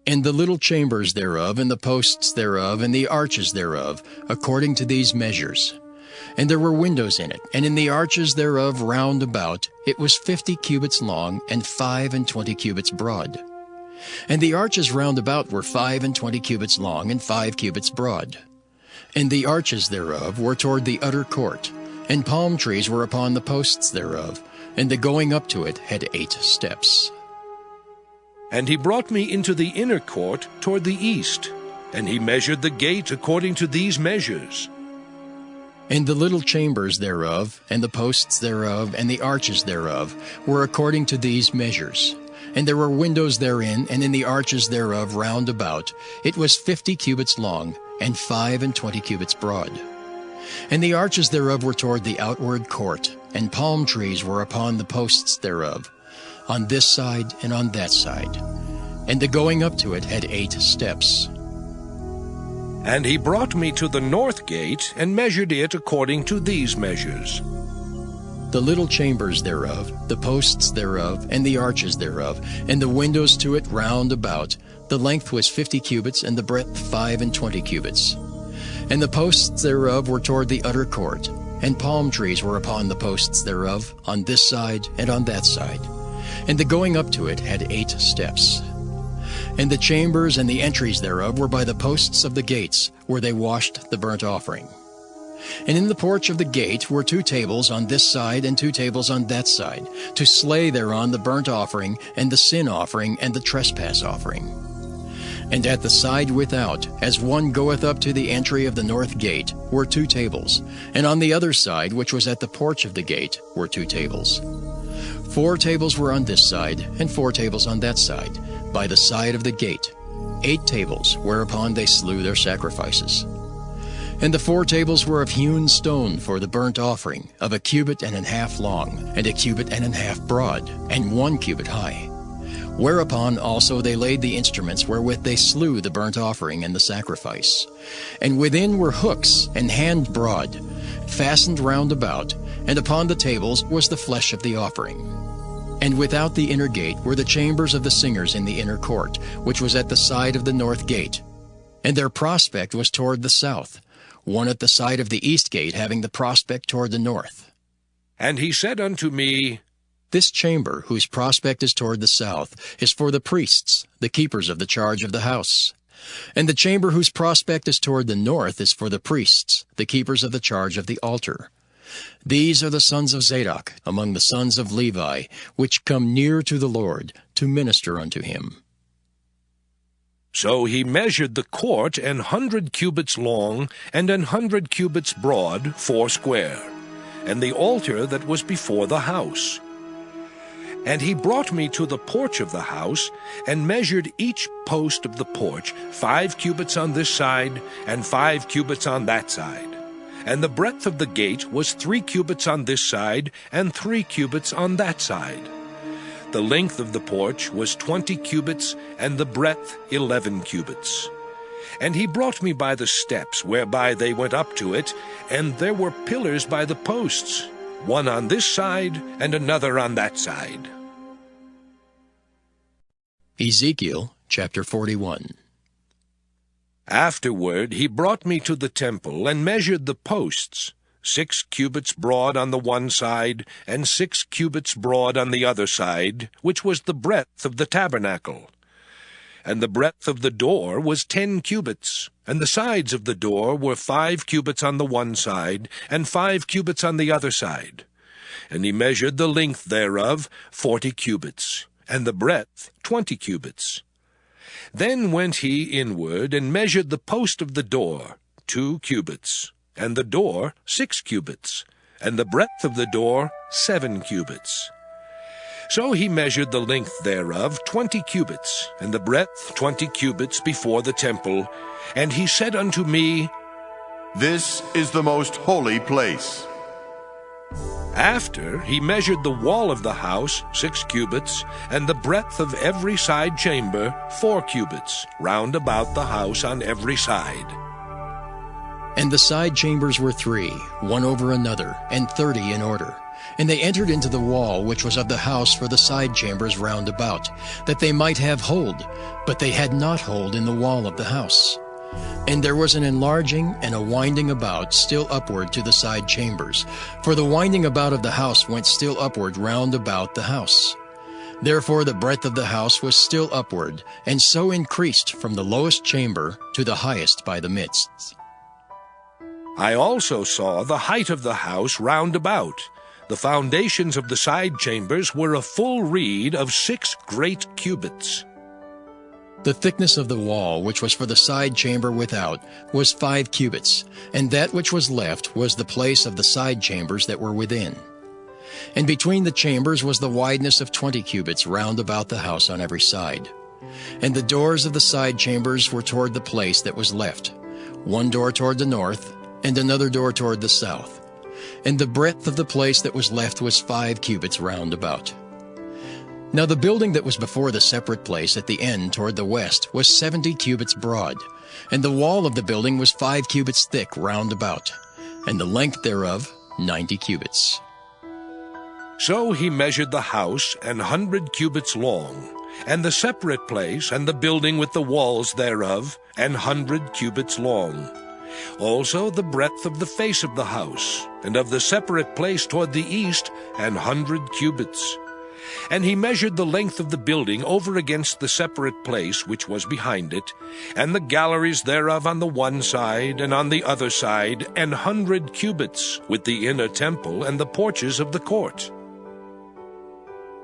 And the little chambers thereof, and the posts thereof, and the arches thereof, according to these measures. And there were windows in it, and in the arches thereof round about, it was 50 cubits long, and 25 cubits broad. And the arches round about were 25 cubits long, and 5 cubits broad. And the arches thereof were toward the utter court, and palm trees were upon the posts thereof, and the going up to it had 8 steps. And he brought me into the inner court toward the east, and he measured the gate according to these measures. And the little chambers thereof, and the posts thereof, and the arches thereof, were according to these measures. And there were windows therein, and in the arches thereof round about. It was 50 cubits long, and 25 cubits broad. And the arches thereof were toward the outward court, and palm trees were upon the posts thereof, on this side and on that side. And the going up to it had 8 steps. And he brought me to the north gate, and measured it according to these measures. The little chambers thereof, the posts thereof, and the arches thereof, and the windows to it round about, the length was 50 cubits, and the breadth 25 cubits. And the posts thereof were toward the utter court, and palm trees were upon the posts thereof, on this side and on that side. And the going up to it had 8 steps. And the chambers and the entries thereof were by the posts of the gates, where they washed the burnt offering. And in the porch of the gate were 2 tables on this side and 2 tables on that side, to slay thereon the burnt offering, and the sin offering, and the trespass offering. And at the side without, as one goeth up to the entry of the north gate, were 2 tables, and on the other side, which was at the porch of the gate, were 2 tables. 4 tables were on this side, and 4 tables on that side, by the side of the gate, 8 tables, whereupon they slew their sacrifices. And the 4 tables were of hewn stone for the burnt offering, of 1.5 cubits long, and 1.5 cubits broad, and 1 cubit high. Whereupon also they laid the instruments wherewith they slew the burnt offering and the sacrifice. And within were hooks, an hand broad, fastened round about, and upon the tables was the flesh of the offering. And without the inner gate were the chambers of the singers in the inner court, which was at the side of the north gate. And their prospect was toward the south, one at the side of the east gate having the prospect toward the north. And he said unto me, This chamber, whose prospect is toward the south, is for the priests, the keepers of the charge of the house. And the chamber whose prospect is toward the north is for the priests, the keepers of the charge of the altar. These are the sons of Zadok, among the sons of Levi, which come near to the Lord, to minister unto him. So he measured the court 100 cubits long, and 100 cubits broad, foursquare, and the altar that was before the house. And he brought me to the porch of the house, and measured each post of the porch 5 cubits on this side, and 5 cubits on that side. And the breadth of the gate was 3 cubits on this side, and 3 cubits on that side. The length of the porch was 20 cubits, and the breadth 11 cubits. And he brought me by the steps whereby they went up to it, and there were pillars by the posts, one on this side, and another on that side. Ezekiel chapter 41. Afterward he brought me to the temple, and measured the posts, 6 cubits broad on the one side, and 6 cubits broad on the other side, which was the breadth of the tabernacle. And the breadth of the door was 10 cubits, and the sides of the door were 5 cubits on the one side, and 5 cubits on the other side. And he measured the length thereof 40 cubits, and the breadth 20 cubits. Then went he inward, and measured the post of the door 2 cubits, and the door 6 cubits, and the breadth of the door 7 cubits. So he measured the length thereof 20 cubits, and the breadth 20 cubits before the temple. And he said unto me, This is the most holy place. After he measured the wall of the house 6 cubits, and the breadth of every side chamber 4 cubits, round about the house on every side. And the side chambers were 3, one over another, and 30 in order. And they entered into the wall which was of the house for the side chambers round about, that they might have hold, but they had not hold in the wall of the house. And there was an enlarging and a winding about still upward to the side chambers, for the winding about of the house went still upward round about the house. Therefore the breadth of the house was still upward, and so increased from the lowest chamber to the highest by the midst. I also saw the height of the house round about. The foundations of the side chambers were a full reed of 6 great cubits. The thickness of the wall which was for the side chamber without was 5 cubits, and that which was left was the place of the side chambers that were within. And between the chambers was the wideness of 20 cubits round about the house on every side. And the doors of the side chambers were toward the place that was left, one door toward the north, and another door toward the south. And the breadth of the place that was left was 5 cubits round about. Now the building that was before the separate place at the end toward the west was 70 cubits broad, and the wall of the building was 5 cubits thick round about, and the length thereof 90 cubits. So he measured the house 100 cubits long, and the separate place and the building with the walls thereof 100 cubits long. Also the breadth of the face of the house, and of the separate place toward the east 100 cubits. And he measured the length of the building over against the separate place which was behind it, and the galleries thereof on the one side, and on the other side 100 cubits, with the inner temple and the porches of the court.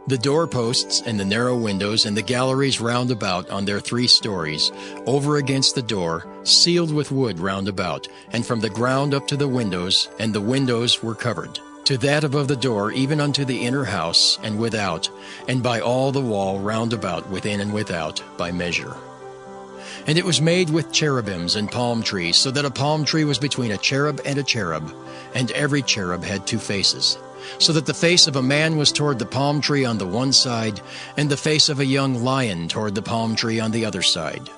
The doorposts and the narrow windows and the galleries round about on their 3 stories, over against the door, sealed with wood round about, and from the ground up to the windows, and the windows were covered, to that above the door even unto the inner house, and without, and by all the wall round about within and without, by measure. And it was made with cherubims and palm trees, so that a palm tree was between a cherub, and every cherub had 2 faces. So that the face of a man was toward the palm tree on the one side, and the face of a young lion toward the palm tree on the other side.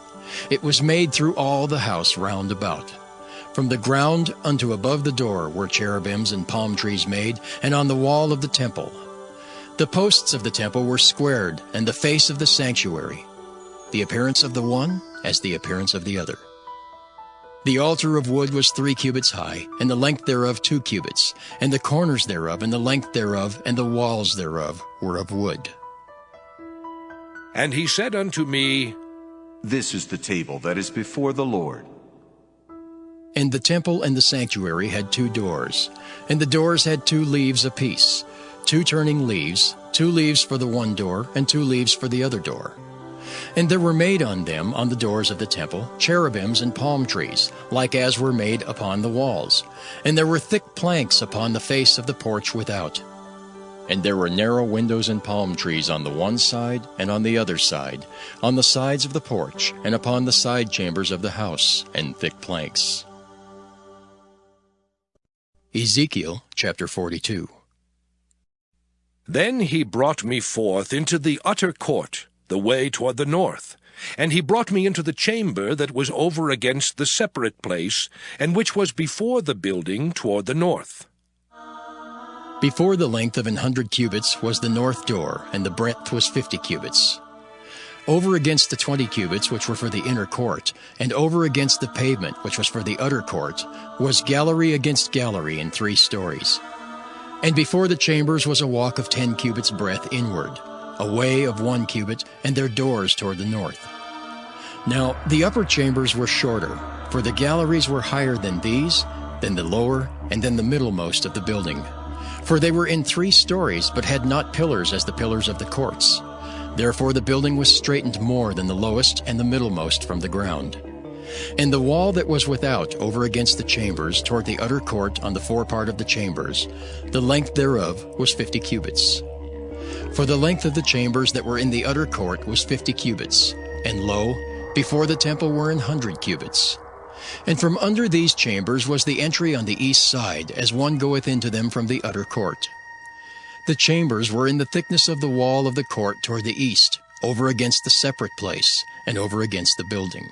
It was made through all the house round about. From the ground unto above the door were cherubims and palm trees made, and on the wall of the temple. The posts of the temple were squared, and the face of the sanctuary, the appearance of the one as the appearance of the other. The altar of wood was 3 cubits high, and the length thereof 2 cubits, and the corners thereof, and the length thereof, and the walls thereof were of wood. And he said unto me, This is the table that is before the Lord. And the temple and the sanctuary had 2 doors, and the doors had 2 leaves apiece, 2 turning leaves, 2 leaves for the one door, and 2 leaves for the other door. And there were made on them, on the doors of the temple, cherubims and palm trees, like as were made upon the walls. And there were thick planks upon the face of the porch without. And there were narrow windows and palm trees on the one side and on the other side, on the sides of the porch, and upon the side chambers of the house, and thick planks. Ezekiel chapter 42. Then he brought me forth into the utter court, the way toward the north. And he brought me into the chamber that was over against the separate place, and which was before the building toward the north. Before the length of 100 cubits was the north door, and the breadth was 50 cubits. Over against the 20 cubits which were for the inner court, and over against the pavement which was for the utter court, was gallery against gallery in 3 stories. And before the chambers was a walk of 10 cubits breadth inward, a way of 1 cubit, and their doors toward the north. Now the upper chambers were shorter, for the galleries were higher than these, then the lower, and then the middlemost of the building. For they were in 3 stories, but had not pillars as the pillars of the courts. Therefore the building was straitened more than the lowest and the middlemost from the ground. And the wall that was without, over against the chambers, toward the utter court on the forepart of the chambers, the length thereof was 50 cubits. For the length of the chambers that were in the utter court was 50 cubits, and lo, before the temple were 100 cubits. And from under these chambers was the entry on the east side, as one goeth into them from the utter court. The chambers were in the thickness of the wall of the court toward the east, over against the separate place, and over against the building.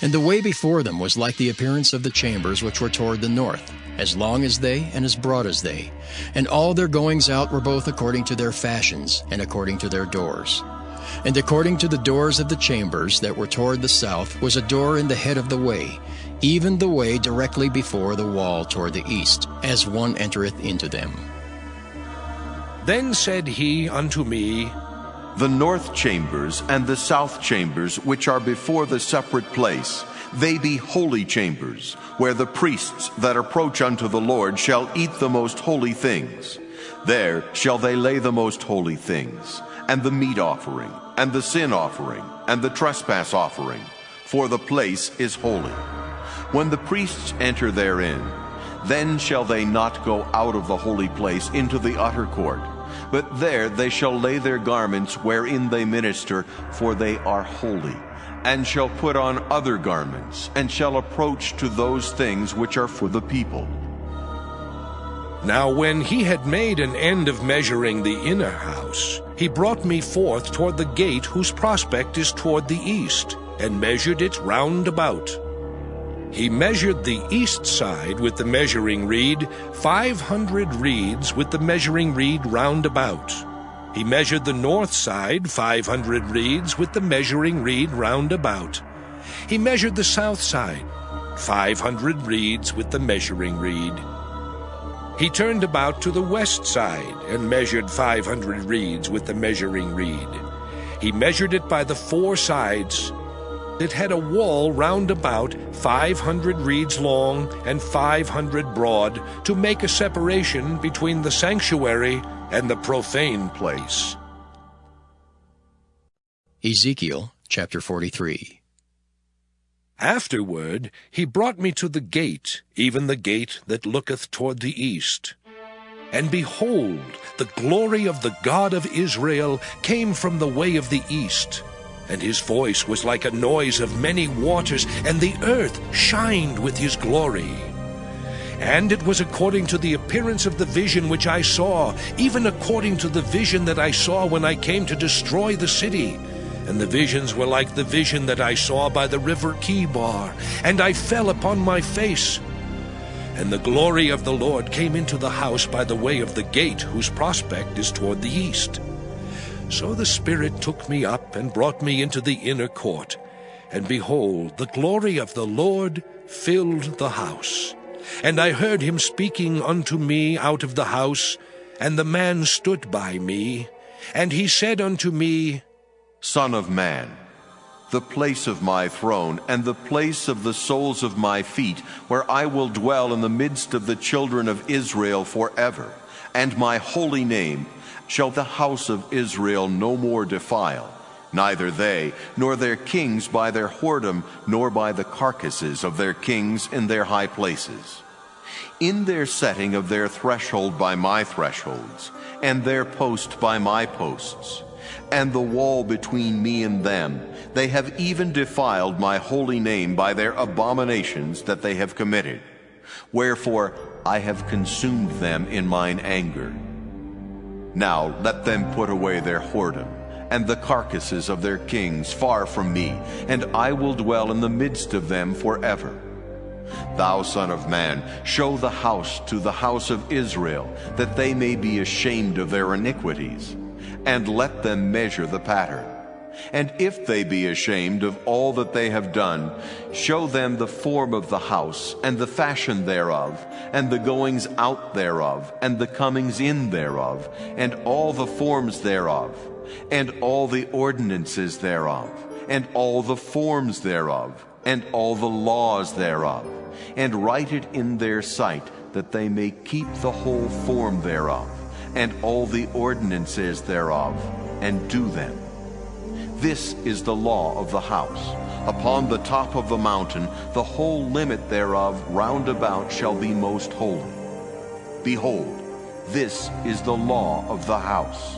And the way before them was like the appearance of the chambers which were toward the north, as long as they, and as broad as they. And all their goings out were both according to their fashions, and according to their doors. And according to the doors of the chambers that were toward the south was a door in the head of the way, even the way directly before the wall toward the east, as one entereth into them. Then said he unto me, The north chambers and the south chambers which are before the separate place, They be holy chambers, where the priests that approach unto the Lord shall eat the most holy things. There shall they lay the most holy things, and the meat offering, and the sin offering, and the trespass offering, for the place is holy. When the priests enter therein, then shall they not go out of the holy place into the utter court, but there they shall lay their garments wherein they minister, for they are holy, and shall put on other garments, and shall approach to those things which are for the people. Now when he had made an end of measuring the inner house, he brought me forth toward the gate whose prospect is toward the east, and measured it round about. He measured the east side with the measuring reed, 500 reeds with the measuring reed round about. He measured the north side, 500 reeds with the measuring reed round about. He measured the south side, 500 reeds with the measuring reed. He turned about to the west side and measured 500 reeds with the measuring reed. He measured it by the four sides. It had a wall round about, 500 reeds long and 500 broad, to make a separation between the sanctuary and the profane place. Ezekiel chapter 43. Afterward he brought me to the gate, even the gate that looketh toward the east. And behold, the glory of the God of Israel came from the way of the east. And his voice was like a noise of many waters, and the earth shined with his glory. And it was according to the appearance of the vision which I saw, even according to the vision that I saw when I came to destroy the city. And the visions were like the vision that I saw by the river Kibar, and I fell upon my face. And the glory of the Lord came into the house by the way of the gate whose prospect is toward the east. So the Spirit took me up and brought me into the inner court. And behold, the glory of the Lord filled the house. And I heard him speaking unto me out of the house, and the man stood by me. And he said unto me, Son of man, the place of my throne, and the place of the soles of my feet, where I will dwell in the midst of the children of Israel forever, and my holy name shall the house of Israel no more defile, neither they nor their kings by their whoredom, nor by the carcasses of their kings in their high places. In their setting of their threshold by my thresholds, and their post by my posts, and the wall between me and them, they have even defiled my holy name by their abominations that they have committed. Wherefore I have consumed them in mine anger. Now let them put away their whoredom, and the carcasses of their kings far from me, and I will dwell in the midst of them forever. Thou son of man, show the house to the house of Israel, that they may be ashamed of their iniquities, and let them measure the pattern. And if they be ashamed of all that they have done, show them the form of the house, and the fashion thereof, and the goings out thereof, and the comings in thereof, and all the forms thereof, and all the ordinances thereof, and all the forms thereof, and all the laws thereof, and write it in their sight, that they may keep the whole form thereof, and all the ordinances thereof, and do them. This is the law of the house. Upon the top of the mountain, the whole limit thereof round about shall be most holy. Behold, this is the law of the house.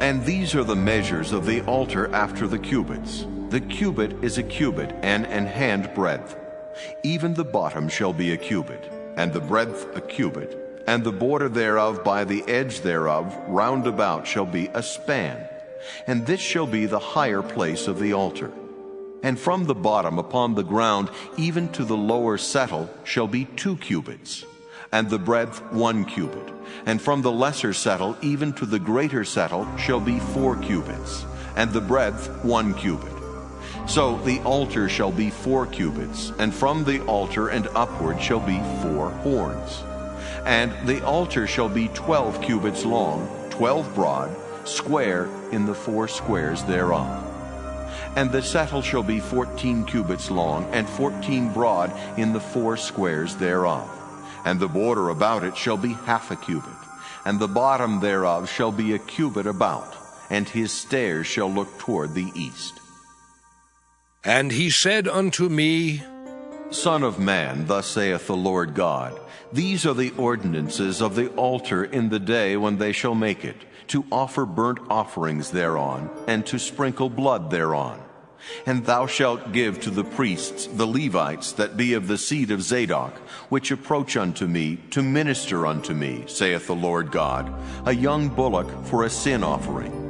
And these are the measures of the altar after the cubits. The cubit is a cubit and an hand breadth. Even the bottom shall be a cubit, and the breadth a cubit, and the border thereof by the edge thereof round about shall be a span. And this shall be the higher place of the altar. And from the bottom upon the ground even to the lower settle shall be 2 cubits, and the breadth 1 cubit. And from the lesser settle even to the greater settle shall be 4 cubits, and the breadth 1 cubit. So the altar shall be 4 cubits, and from the altar and upward shall be 4 horns. And the altar shall be 12 cubits long, 12 broad, square in the 4 squares thereof. And the settle shall be 14 cubits long, and 14 broad in the 4 squares thereof. And the border about it shall be half a cubit, and the bottom thereof shall be a cubit about, and his stairs shall look toward the east. And he said unto me, Son of man, thus saith the Lord God, these are the ordinances of the altar in the day when they shall make it, to offer burnt offerings thereon, and to sprinkle blood thereon. And thou shalt give to the priests, the Levites, that be of the seed of Zadok, which approach unto me, to minister unto me, saith the Lord God, a young bullock for a sin offering.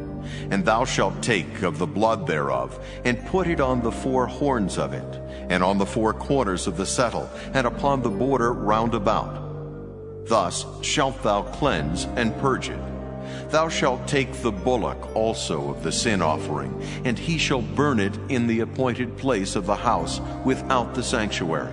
And thou shalt take of the blood thereof, and put it on the 4 horns of it, and on the 4 corners of the settle, and upon the border round about. Thus shalt thou cleanse and purge it. Thou shalt take the bullock also of the sin offering, and he shall burn it in the appointed place of the house without the sanctuary.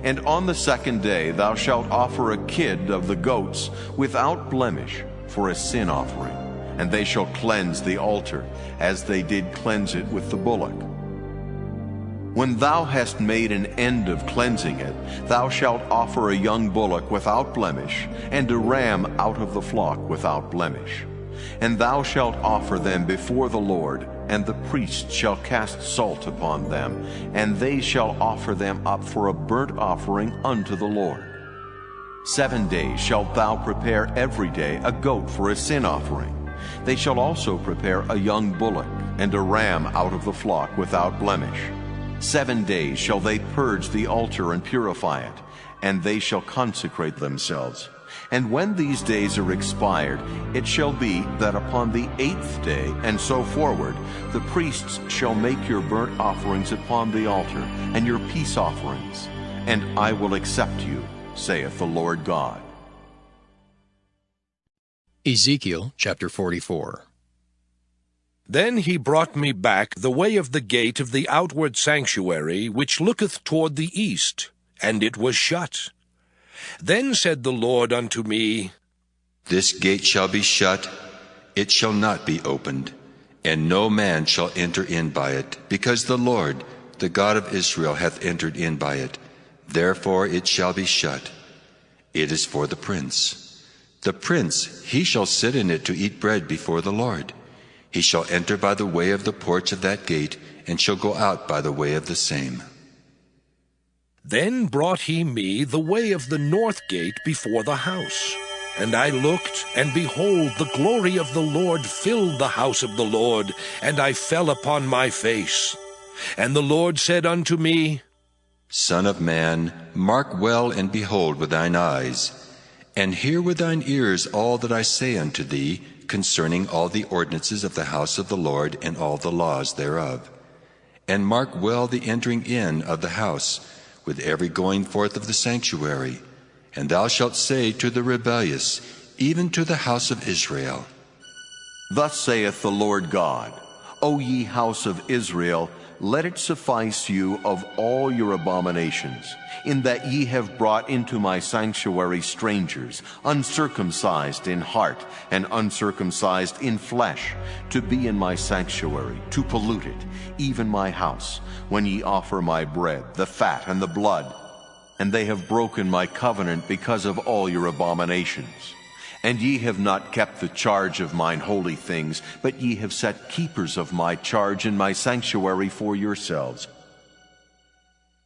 And on the 2nd day thou shalt offer a kid of the goats without blemish for a sin offering, and they shall cleanse the altar, as they did cleanse it with the bullock. When thou hast made an end of cleansing it, thou shalt offer a young bullock without blemish, and a ram out of the flock without blemish. And thou shalt offer them before the Lord, and the priest shall cast salt upon them, and they shall offer them up for a burnt offering unto the Lord. 7 days shalt thou prepare every day a goat for a sin offering. They shall also prepare a young bullock, and a ram out of the flock without blemish. 7 days shall they purge the altar and purify it, and they shall consecrate themselves. And when these days are expired, it shall be that upon the 8th day, and so forward, the priests shall make your burnt offerings upon the altar, and your peace offerings, and I will accept you, saith the Lord God. Ezekiel chapter 44. Then he brought me back the way of the gate of the outward sanctuary, which looketh toward the east, and it was shut. Then said the Lord unto me, This gate shall be shut, it shall not be opened, and no man shall enter in by it, because the Lord, the God of Israel, hath entered in by it. Therefore it shall be shut. It is for the prince. The prince, he shall sit in it to eat bread before the Lord. He shall enter by the way of the porch of that gate, and shall go out by the way of the same. Then brought he me the way of the north gate before the house. And I looked, and behold, the glory of the Lord filled the house of the Lord, and I fell upon my face. And the Lord said unto me, Son of man, mark well and behold with thine eyes, and hear with thine ears all that I say unto thee, concerning all the ordinances of the house of the Lord and all the laws thereof. And mark well the entering in of the house, with every going forth of the sanctuary. And thou shalt say to the rebellious, even to the house of Israel, Thus saith the Lord God, O ye house of Israel, let it suffice you of all your abominations, in that ye have brought into my sanctuary strangers, uncircumcised in heart and uncircumcised in flesh, to be in my sanctuary, to pollute it, even my house, when ye offer my bread, the fat and the blood. And they have broken my covenant because of all your abominations. And ye have not kept the charge of mine holy things, but ye have set keepers of my charge in my sanctuary for yourselves.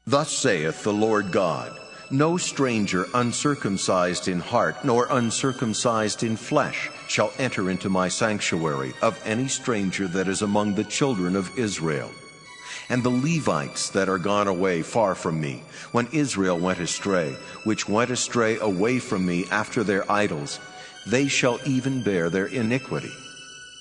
Thus saith the Lord God, No stranger uncircumcised in heart, nor uncircumcised in flesh, shall enter into my sanctuary of any stranger that is among the children of Israel. And the Levites that are gone away far from me, when Israel went astray, which went astray away from me after their idols, they shall even bear their iniquity.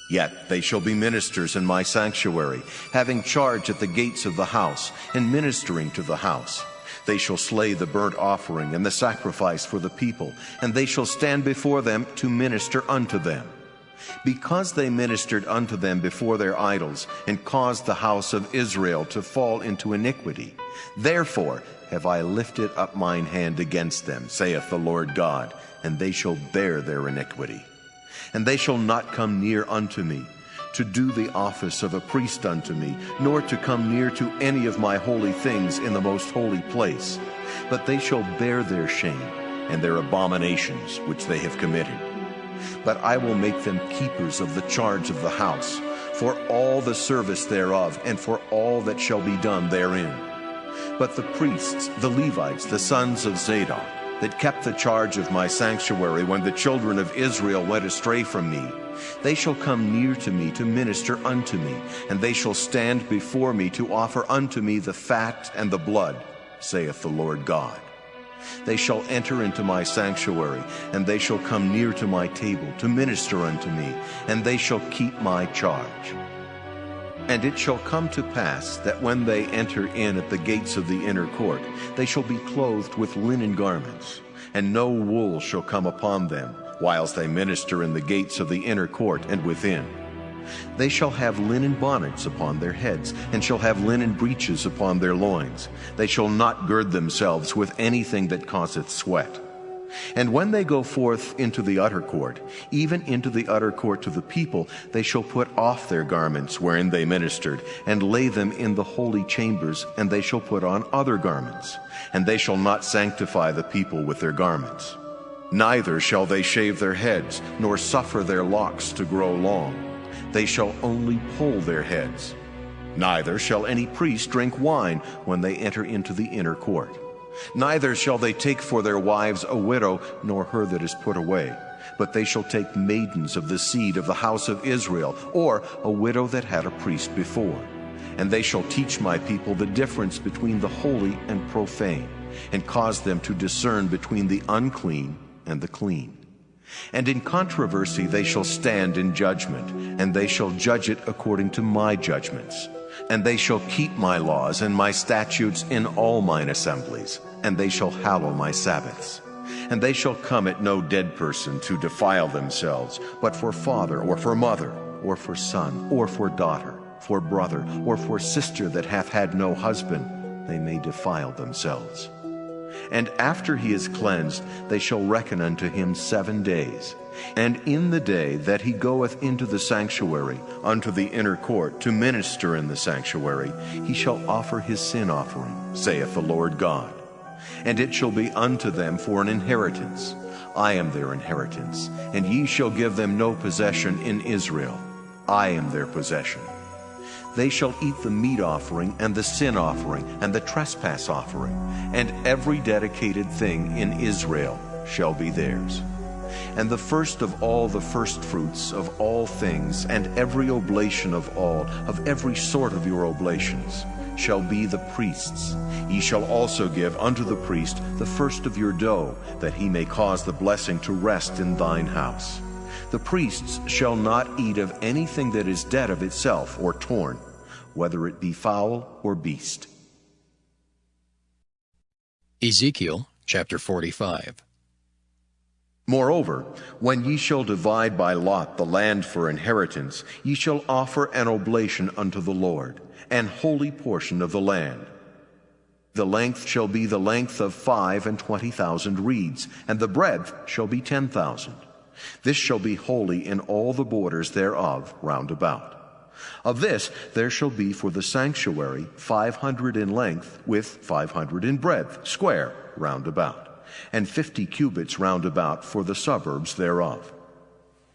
Yet they shall be ministers in my sanctuary, having charge at the gates of the house, and ministering to the house. They shall slay the burnt offering and the sacrifice for the people, and they shall stand before them to minister unto them. Because they ministered unto them before their idols, and caused the house of Israel to fall into iniquity, therefore have I lifted up mine hand against them, saith the Lord God, and they shall bear their iniquity. And they shall not come near unto me, to do the office of a priest unto me, nor to come near to any of my holy things in the most holy place. But they shall bear their shame and their abominations which they have committed. But I will make them keepers of the charge of the house, for all the service thereof, and for all that shall be done therein. But the priests, the Levites, the sons of Zadok, that kept the charge of my sanctuary when the children of Israel went astray from me, they shall come near to me to minister unto me, and they shall stand before me to offer unto me the fat and the blood, saith the Lord God. They shall enter into my sanctuary, and they shall come near to my table to minister unto me, and they shall keep my charge. And it shall come to pass that when they enter in at the gates of the inner court, they shall be clothed with linen garments, and no wool shall come upon them, whilst they minister in the gates of the inner court and within. They shall have linen bonnets upon their heads, and shall have linen breeches upon their loins. They shall not gird themselves with anything that causeth sweat. And when they go forth into the utter court, even into the utter court to the people, they shall put off their garments wherein they ministered, and lay them in the holy chambers, and they shall put on other garments. And they shall not sanctify the people with their garments. Neither shall they shave their heads, nor suffer their locks to grow long. They shall only poll their heads. Neither shall any priest drink wine when they enter into the inner court. Neither shall they take for their wives a widow, nor her that is put away. But they shall take maidens of the seed of the house of Israel, or a widow that had a priest before. And they shall teach my people the difference between the holy and profane, and cause them to discern between the unclean and the clean. And in controversy they shall stand in judgment, and they shall judge it according to my judgments. And they shall keep my laws and my statutes in all mine assemblies, and they shall hallow my Sabbaths. And they shall come at no dead person to defile themselves, but for father or for mother, or for son or for daughter, for brother or for sister that hath had no husband, they may defile themselves. And after he is cleansed, they shall reckon unto him 7 days. And in the day that he goeth into the sanctuary, unto the inner court, to minister in the sanctuary, he shall offer his sin offering, saith the Lord God. And it shall be unto them for an inheritance. I am their inheritance, and ye shall give them no possession in Israel. I am their possession. They shall eat the meat offering, and the sin offering, and the trespass offering, and every dedicated thing in Israel shall be theirs. And the first of all the firstfruits of all things, and every oblation of all, of every sort of your oblations, shall be the priest's. Ye shall also give unto the priest the first of your dough, that he may cause the blessing to rest in thine house. The priests shall not eat of anything that is dead of itself or torn, whether it be fowl or beast. Ezekiel chapter 45. Moreover, when ye shall divide by lot the land for inheritance, ye shall offer an oblation unto the Lord, an holy portion of the land. The length shall be the length of 25,000 reeds, and the breadth shall be 10,000. This shall be holy in all the borders thereof round about. Of this there shall be for the sanctuary 500 in length, with 500 in breadth, square round about, and 50 cubits round about for the suburbs thereof.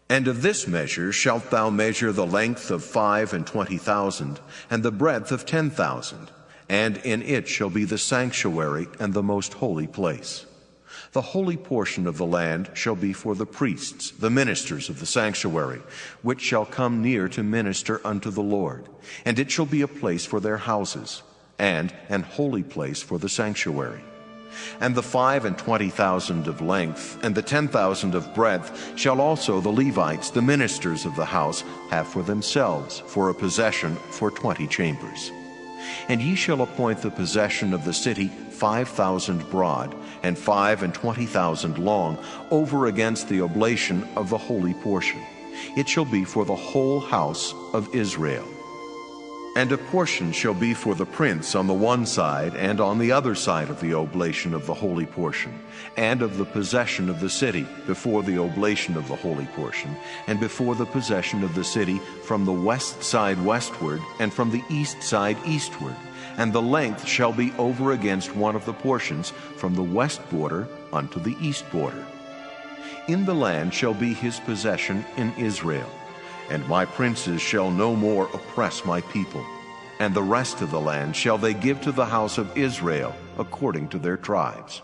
And of this measure shalt thou measure the length of 25,000, and the breadth of 10,000, and in it shall be the sanctuary and the most holy place. The holy portion of the land shall be for the priests, the ministers of the sanctuary, which shall come near to minister unto the Lord. And it shall be a place for their houses, and an holy place for the sanctuary. And the 25,000 of length, and the 10,000 of breadth, shall also the Levites, the ministers of the house, have for themselves, for a possession for 20 chambers. And ye shall appoint the possession of the city 5,000 broad, and 25,000 long, over against the oblation of the holy portion. It shall be for the whole house of Israel. And a portion shall be for the prince on the one side and on the other side of the oblation of the holy portion, and of the possession of the city before the oblation of the holy portion, and before the possession of the city from the west side westward, and from the east side eastward. And the length shall be over against one of the portions from the west border unto the east border. In the land shall be his possession in Israel. And my princes shall no more oppress my people. And the rest of the land shall they give to the house of Israel according to their tribes.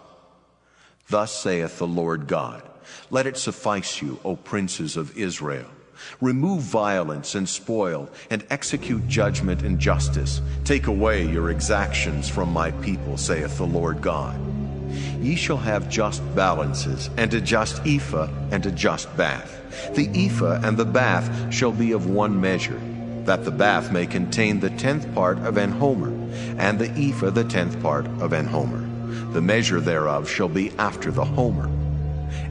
Thus saith the Lord God, let it suffice you, O princes of Israel. Remove violence and spoil, and execute judgment and justice. Take away your exactions from my people, saith the Lord God. Ye shall have just balances, and a just ephah, and a just bath. The ephah and the bath shall be of one measure, that the bath may contain the 10th part of an homer, and the ephah the 10th part of an homer. The measure thereof shall be after the homer.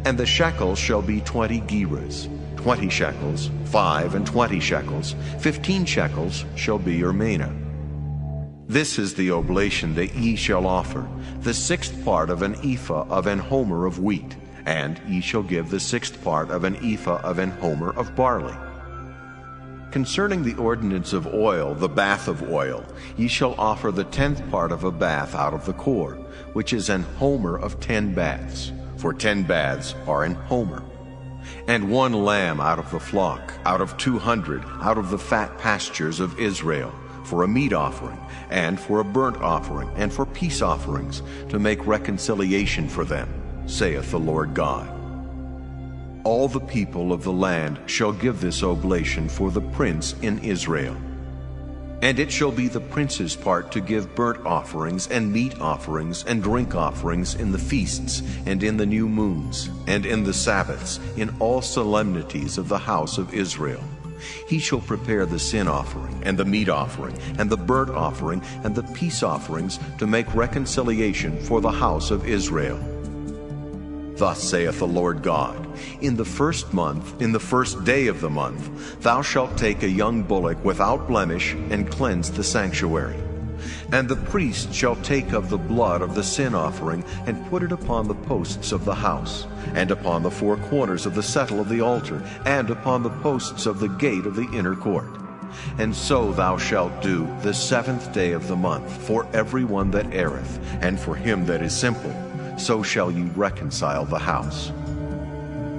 And the shekels shall be 20 gerahs, 20 shekels, 5 and 20 shekels, 15 shekels shall be your mina. This is the oblation that ye shall offer, the 6th part of an ephah of an homer of wheat, and ye shall give the 6th part of an ephah of an homer of barley. Concerning the ordinance of oil, the bath of oil, ye shall offer the 10th part of a bath out of the core, which is an homer of 10 baths, for 10 baths are an homer. And 1 lamb out of the flock, out of 200, out of the fat pastures of Israel, for a meat offering, and for a burnt offering, and for peace offerings, to make reconciliation for them, saith the Lord God. All the people of the land shall give this oblation for the prince in Israel. And it shall be the prince's part to give burnt offerings, and meat offerings, and drink offerings in the feasts, and in the new moons, and in the Sabbaths, in all solemnities of the house of Israel. He shall prepare the sin offering, and the meat offering, and the burnt offering, and the peace offerings, to make reconciliation for the house of Israel. Thus saith the Lord God, in the 1st month, in the 1st day of the month, thou shalt take a young bullock without blemish, and cleanse the sanctuary. And the priest shall take of the blood of the sin offering, and put it upon the posts of the house, and upon the 4 corners of the settle of the altar, and upon the posts of the gate of the inner court. And so thou shalt do the 7th day of the month, for every one that erreth, and for him that is simple, so shall ye reconcile the house.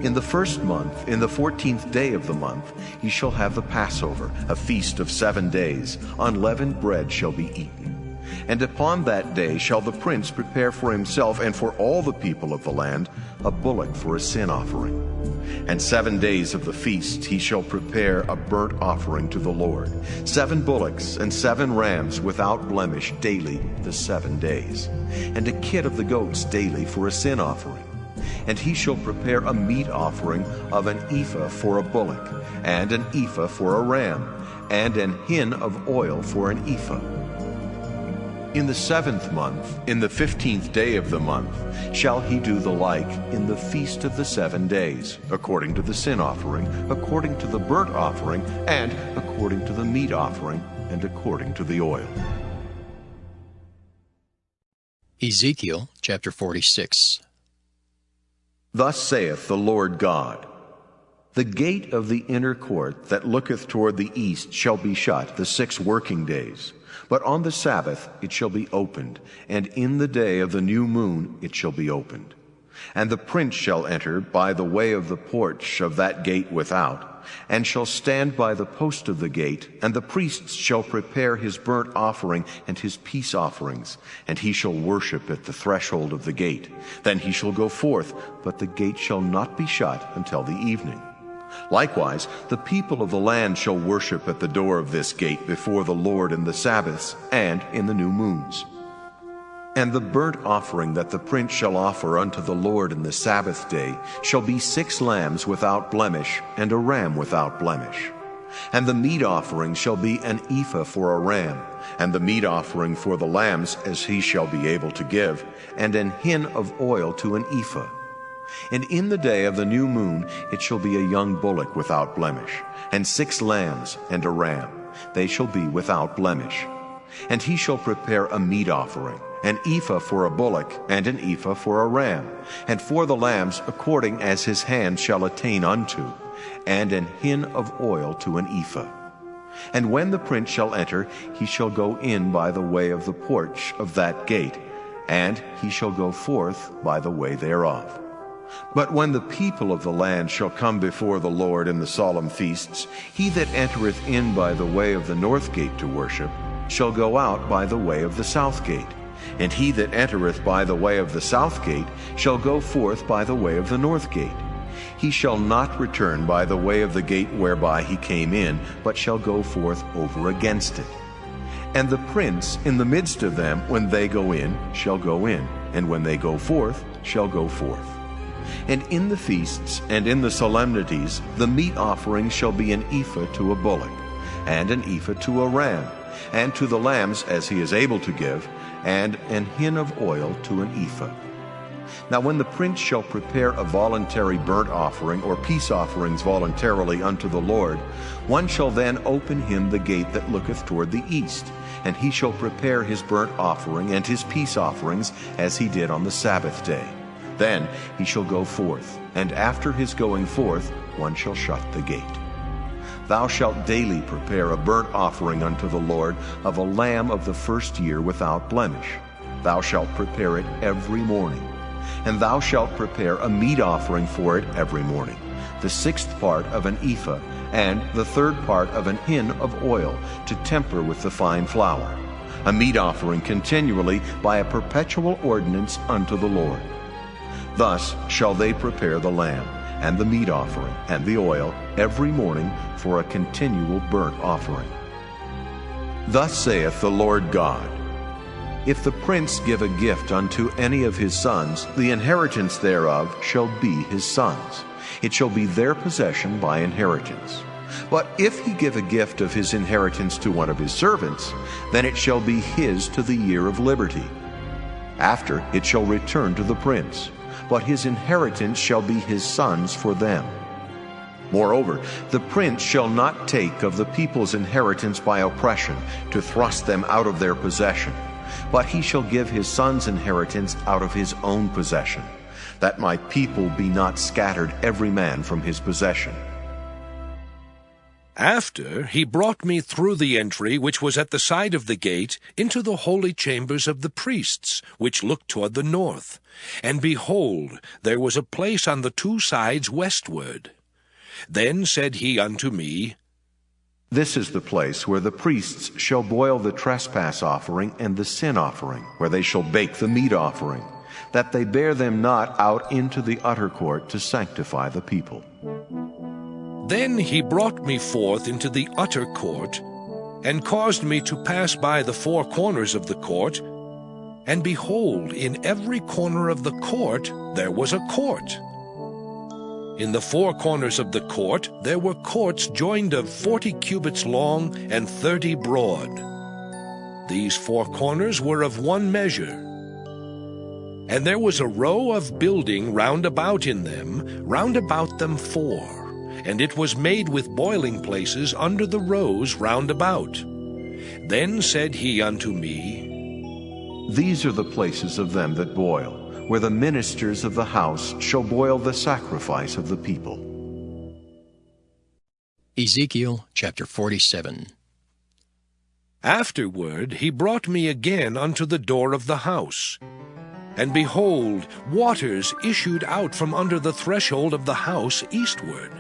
In the 1st month, in the 14th day of the month, ye shall have the Passover, a feast of 7 days. Unleavened bread shall be eaten. And upon that day shall the prince prepare for himself and for all the people of the land a bullock for a sin offering. And 7 days of the feast he shall prepare a burnt offering to the Lord, 7 bullocks and 7 rams without blemish daily the 7 days, and a kid of the goats daily for a sin offering. And he shall prepare a meat offering of an ephah for a bullock, and an ephah for a ram, and an hin of oil for an ephah. In the 7th month, in the 15th day of the month, shall he do the like in the feast of the 7 days, according to the sin offering, according to the burnt offering, and according to the meat offering, and according to the oil. Ezekiel chapter 46. Thus saith the Lord God, the gate of the inner court that looketh toward the east shall be shut the 6 working days. But on the Sabbath it shall be opened, and in the day of the new moon it shall be opened. And the prince shall enter by the way of the porch of that gate without, and shall stand by the post of the gate, and the priests shall prepare his burnt offering and his peace offerings, and he shall worship at the threshold of the gate. Then he shall go forth, but the gate shall not be shut until the evening. Likewise, the people of the land shall worship at the door of this gate before the Lord in the Sabbaths and in the new moons. And the burnt offering that the prince shall offer unto the Lord in the Sabbath day shall be 6 lambs without blemish, and a ram without blemish. And the meat offering shall be an ephah for a ram, and the meat offering for the lambs as he shall be able to give, and an hin of oil to an ephah. And in the day of the new moon it shall be a young bullock without blemish, and 6 lambs and a ram, they shall be without blemish. And he shall prepare a meat offering, an ephah for a bullock, and an ephah for a ram, and for the lambs according as his hand shall attain unto, and an hin of oil to an ephah. And when the prince shall enter, he shall go in by the way of the porch of that gate, and he shall go forth by the way thereof. But when the people of the land shall come before the Lord in the solemn feasts, he that entereth in by the way of the north gate to worship shall go out by the way of the south gate. And he that entereth by the way of the south gate shall go forth by the way of the north gate. He shall not return by the way of the gate whereby he came in, but shall go forth over against it. And the prince in the midst of them, when they go in, shall go in, and when they go forth, shall go forth. And in the feasts and in the solemnities the meat offering shall be an ephah to a bullock, and an ephah to a ram, and to the lambs as he is able to give, and an hin of oil to an ephah. Now when the prince shall prepare a voluntary burnt offering or peace offerings voluntarily unto the Lord, one shall then open him the gate that looketh toward the east, and he shall prepare his burnt offering and his peace offerings as he did on the Sabbath day. Then he shall go forth, and after his going forth one shall shut the gate. Thou shalt daily prepare a burnt offering unto the Lord of a lamb of the first year without blemish. Thou shalt prepare it every morning. And thou shalt prepare a meat offering for it every morning, the 6th part of an ephah, and the 3rd part of an hin of oil, to temper with the fine flour, a meat offering continually by a perpetual ordinance unto the Lord. Thus shall they prepare the lamb, and the meat offering, and the oil, every morning for a continual burnt offering. Thus saith the Lord God, If the prince give a gift unto any of his sons, the inheritance thereof shall be his sons. It shall be their possession by inheritance. But if he give a gift of his inheritance to one of his servants, then it shall be his to the year of liberty. After it shall return to the prince, but his inheritance shall be his sons for them. Moreover, the prince shall not take of the people's inheritance by oppression, to thrust them out of their possession, but he shall give his son's inheritance out of his own possession, that my people be not scattered every man from his possession. After he brought me through the entry which was at the side of the gate into the holy chambers of the priests, which looked toward the north. And behold, there was a place on the 2 sides westward. Then said he unto me, This is the place where the priests shall boil the trespass offering and the sin offering, where they shall bake the meat offering, that they bear them not out into the utter court to sanctify the people. Then he brought me forth into the utter court, and caused me to pass by the 4 corners of the court. And behold, in every corner of the court there was a court. In the 4 corners of the court there were courts joined of 40 cubits long and 30 broad. These 4 corners were of one measure. And there was a row of building round about in them, round about them 4. And it was made with boiling places under the rows round about. Then said he unto me, These are the places of them that boil, where the ministers of the house shall boil the sacrifice of the people. Ezekiel chapter 47. Afterward he brought me again unto the door of the house. And behold, waters issued out from under the threshold of the house eastward.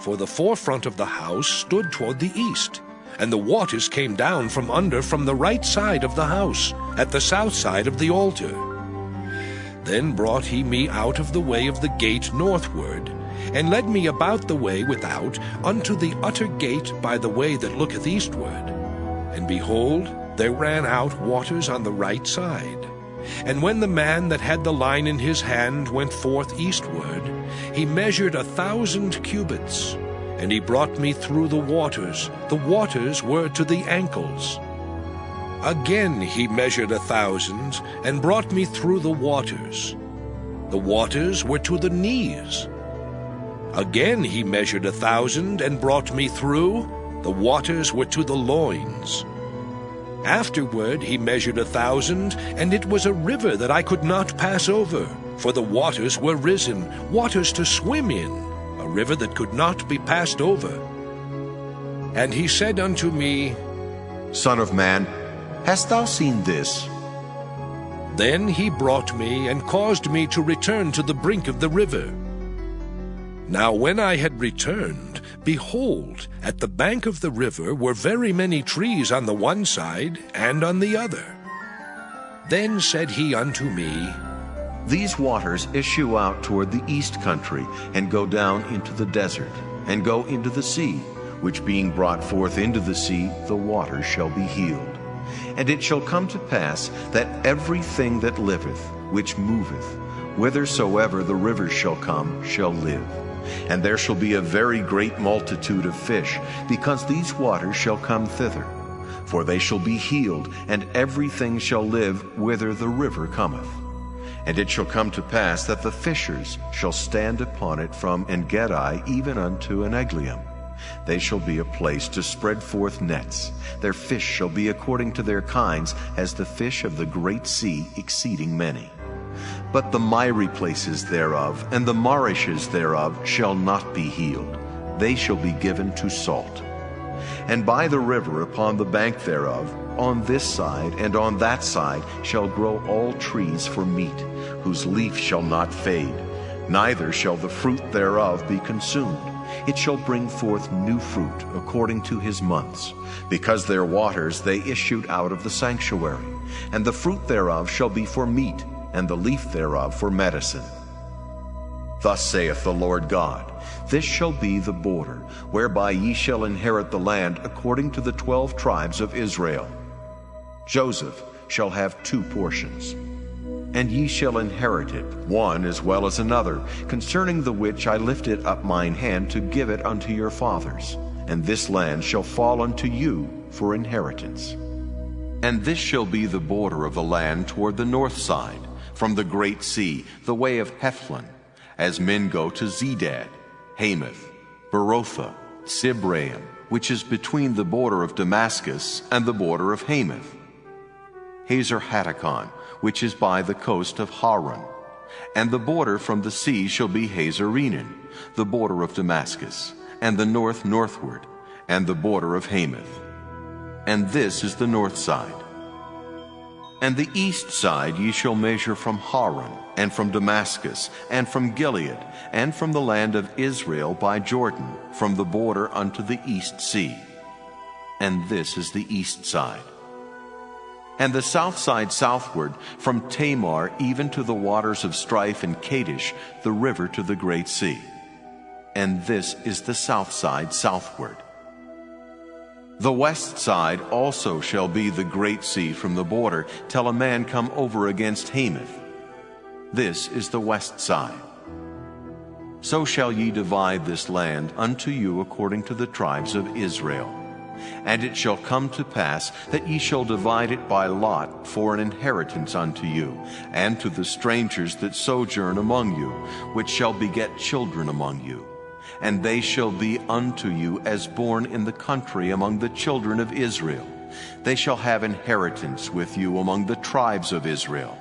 For the forefront of the house stood toward the east, and the waters came down from under from the right side of the house, at the south side of the altar. Then brought he me out of the way of the gate northward, and led me about the way without unto the utter gate by the way that looketh eastward. And behold, there ran out waters on the right side. And when the man that had the line in his hand went forth eastward, he measured 1,000 cubits, and he brought me through the waters. The waters were to the ankles. Again he measured 1,000, and brought me through the waters. The waters were to the knees. Again he measured 1,000, and brought me through. The waters were to the loins. Afterward he measured 1,000, and it was a river that I could not pass over, for the waters were risen, waters to swim in, a river that could not be passed over. And he said unto me, Son of man, hast thou seen this? Then he brought me and caused me to return to the brink of the river. Now when I had returned, behold, at the bank of the river were very many trees on the one side and on the other. Then said he unto me, These waters issue out toward the east country, and go down into the desert, and go into the sea, which being brought forth into the sea, the waters shall be healed. And it shall come to pass that everything that liveth, which moveth, whithersoever the rivers shall come, shall live. And there shall be a very great multitude of fish, because these waters shall come thither. For they shall be healed, and everything shall live whither the river cometh. And it shall come to pass that the fishers shall stand upon it from En-gedi even unto En-eglaim. They shall be a place to spread forth nets. Their fish shall be according to their kinds, as the fish of the great sea, exceeding many. But the miry places thereof, and the marishes thereof, shall not be healed. They shall be given to salt. And by the river upon the bank thereof, on this side and on that side, shall grow all trees for meat, whose leaf shall not fade, neither shall the fruit thereof be consumed. It shall bring forth new fruit according to his months, because their waters they issued out of the sanctuary. And the fruit thereof shall be for meat, and the leaf thereof for medicine. Thus saith the Lord God, This shall be the border, whereby ye shall inherit the land according to the 12 tribes of Israel. Joseph shall have 2 portions, and ye shall inherit it, one as well as another, concerning the which I lifted up mine hand to give it unto your fathers. And this land shall fall unto you for inheritance. And this shall be the border of the land toward the north side, from the great sea, the way of Hethlon, as men go to Zedad, Hamath, Berotha, Sibraim, which is between the border of Damascus and the border of Hamath, Hazar-Hatticon, which is by the coast of Haran. And the border from the sea shall be Hazar-Enan, the border of Damascus, and the north northward, and the border of Hamath. And this is the north side. And the east side ye shall measure from Haran, and from Damascus, and from Gilead, and from the land of Israel by Jordan, from the border unto the east sea. And this is the east side. And the south side southward, from Tamar even to the waters of Strife and Kadesh, the river to the great sea. And this is the south side southward. The west side also shall be the great sea from the border, till a man come over against Hamath. This is the west side. So shall ye divide this land unto you according to the tribes of Israel. And it shall come to pass that ye shall divide it by lot for an inheritance unto you, and to the strangers that sojourn among you, which shall beget children among you. And they shall be unto you as born in the country among the children of Israel. They shall have inheritance with you among the tribes of Israel.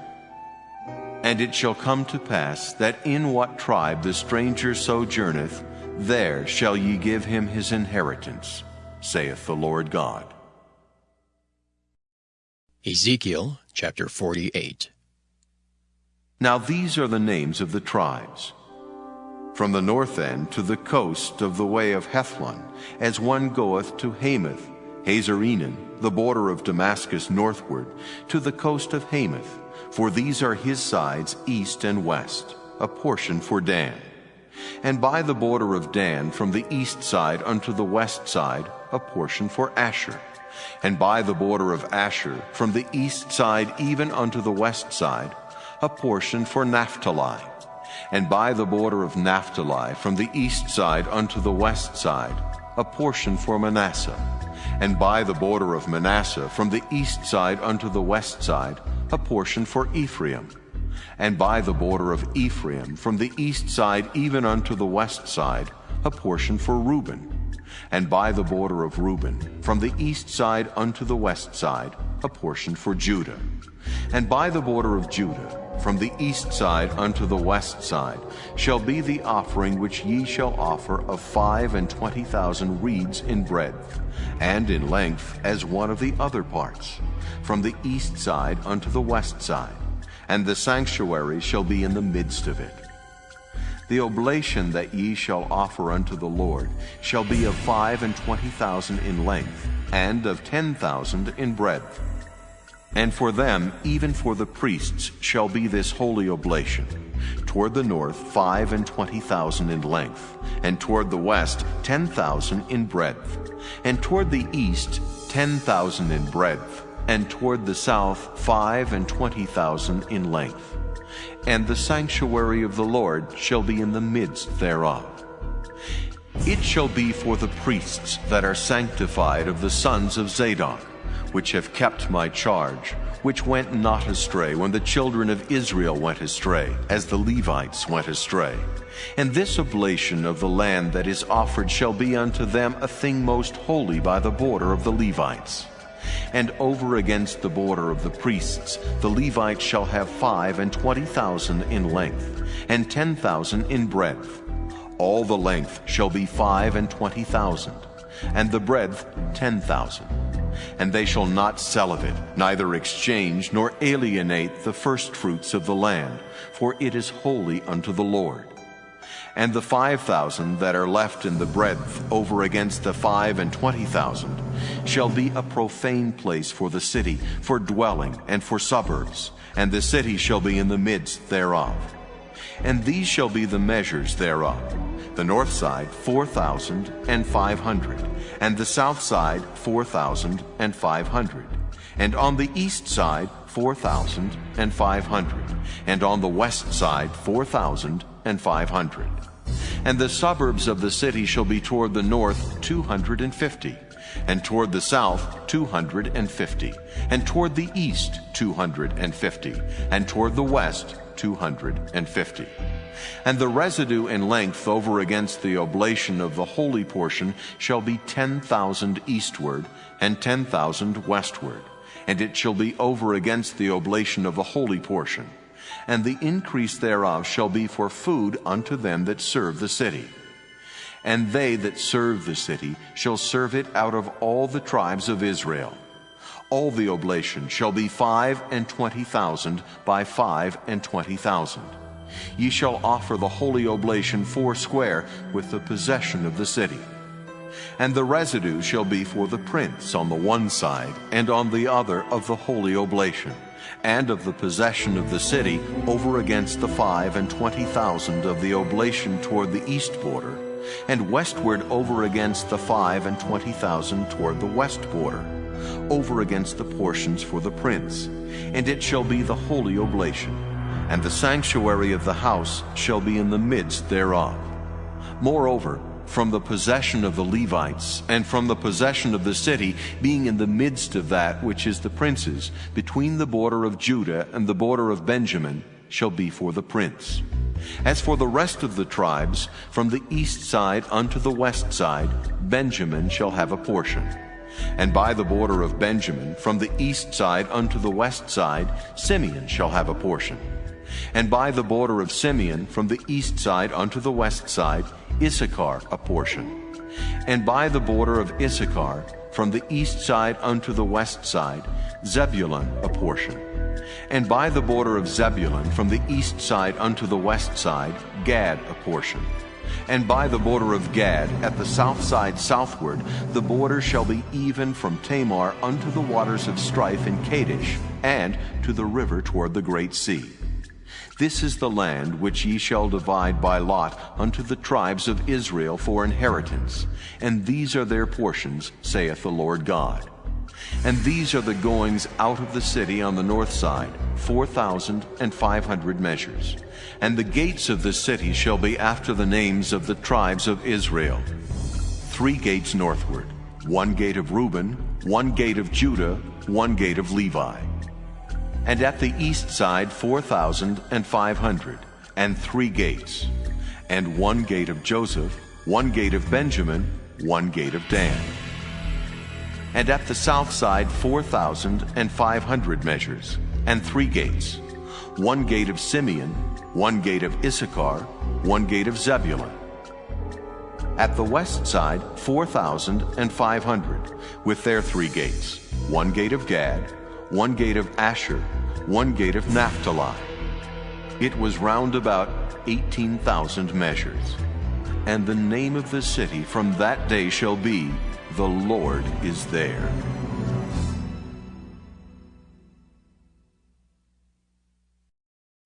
And it shall come to pass that in what tribe the stranger sojourneth, there shall ye give him his inheritance, saith the Lord God. Ezekiel chapter 48. Now these are the names of the tribes. From the north end to the coast of the way of Hethlon, as one goeth to Hamath, Hazar-Enan, the border of Damascus northward, to the coast of Hamath, for these are his sides east and west, a portion for Dan. And by the border of Dan from the east side unto the west side, a portion for Asher. And by the border of Asher from the east side even unto the west side, a portion for Naphtali. And by the border of Naphtali from the east side unto the west side, a portion for Manasseh. And by the border of Manasseh from the east side unto the west side, a portion for Ephraim. And by the border of Ephraim from the east side even unto the west side, a portion for Reuben. And by the border of Reuben, from the east side unto the west side, a portion for Judah. And by the border of Judah, from the east side unto the west side, shall be the offering which ye shall offer of 25,000 reeds in breadth, and in length as one of the other parts, from the east side unto the west side, and the sanctuary shall be in the midst of it. The oblation that ye shall offer unto the Lord shall be of 25,000 in length, and of 10,000 in breadth. And for them, even for the priests, shall be this holy oblation. Toward the north 25,000 in length, and toward the west 10,000 in breadth, and toward the east 10,000 in breadth, and toward the south 25,000 in length. And the sanctuary of the Lord shall be in the midst thereof. It shall be for the priests that are sanctified of the sons of Zadok, which have kept my charge, which went not astray when the children of Israel went astray, as the Levites went astray. And this oblation of the land that is offered shall be unto them a thing most holy by the border of the Levites. And over against the border of the priests, the Levites shall have 25,000 in length, and 10,000 in breadth. All the length shall be 25,000, and the breadth 10,000. And they shall not sell of it, neither exchange nor alienate the firstfruits of the land, for it is holy unto the Lord. And the 5,000 that are left in the breadth over against the 25,000 shall be a profane place for the city, for dwelling and for suburbs, and the city shall be in the midst thereof. And these shall be the measures thereof: the north side 4,500, and the south side 4,500, and on the east side 4,500, and on the west side 4,500. And the suburbs of the city shall be toward the north 250, and toward the south 250, and toward the east 250, and toward the west 250. And the residue in length over against the oblation of the holy portion shall be 10,000 eastward, and 10,000 westward, and it shall be over against the oblation of the holy portion. And the increase thereof shall be for food unto them that serve the city. And they that serve the city shall serve it out of all the tribes of Israel. All the oblation shall be 25,000 by 25,000. Ye shall offer the holy oblation foursquare with the possession of the city. And the residue shall be for the prince on the one side, and on the other of the holy oblation, and of the possession of the city over against the 25,000 of the oblation toward the east border, and westward over against the 25,000 toward the west border, over against the portions for the prince. And it shall be the holy oblation, and the sanctuary of the house shall be in the midst thereof. Moreover, from the possession of the Levites, and from the possession of the city, being in the midst of that which is the prince's, between the border of Judah and the border of Benjamin, shall be for the prince. As for the rest of the tribes, from the east side unto the west side, Benjamin shall have a portion. And by the border of Benjamin, from the east side unto the west side, Simeon shall have a portion. And by the border of Simeon, from the east side unto the west side, Issachar a portion. And by the border of Issachar, from the east side unto the west side, Zebulun a portion. And by the border of Zebulun, from the east side unto the west side, Gad a portion. And by the border of Gad, at the south side southward, the border shall be even from Tamar unto the waters of strife in Kadesh, and to the river toward the great sea. This is the land which ye shall divide by lot unto the tribes of Israel for inheritance, and these are their portions, saith the Lord God. And these are the goings out of the city on the north side, 4,500 measures. And the gates of the city shall be after the names of the tribes of Israel. 3 gates northward, 1 gate of Reuben, 1 gate of Judah, 1 gate of Levi. And at the east side 4,500, and 3 gates, and 1 gate of Joseph, 1 gate of Benjamin, one gate of Dan. And at the south side 4,500 measures, and 3 gates, one gate of Simeon, one gate of Issachar, one gate of Zebulun. At the west side 4,500, with their 3 gates, one gate of Gad, one gate of Asher, one gate of Naphtali. It was round about 18,000 measures. And the name of the city from that day shall be, The Lord is there.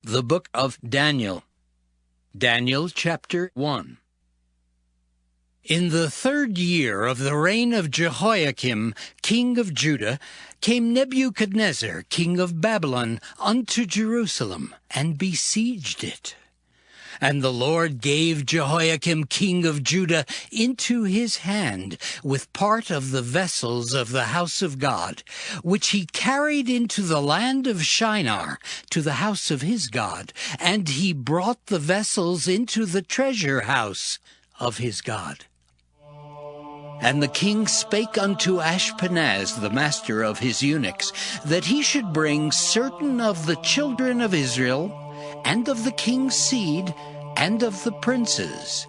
The Book of Daniel. Daniel chapter 1. In the 3rd year of the reign of Jehoiakim, king of Judah, came Nebuchadnezzar, king of Babylon, unto Jerusalem, and besieged it. And the Lord gave Jehoiakim, king of Judah, into his hand, with part of the vessels of the house of God, which he carried into the land of Shinar, to the house of his God, and he brought the vessels into the treasure house of his God. And the king spake unto Ashpenaz, the master of his eunuchs, that he should bring certain of the children of Israel, and of the king's seed, and of the princes,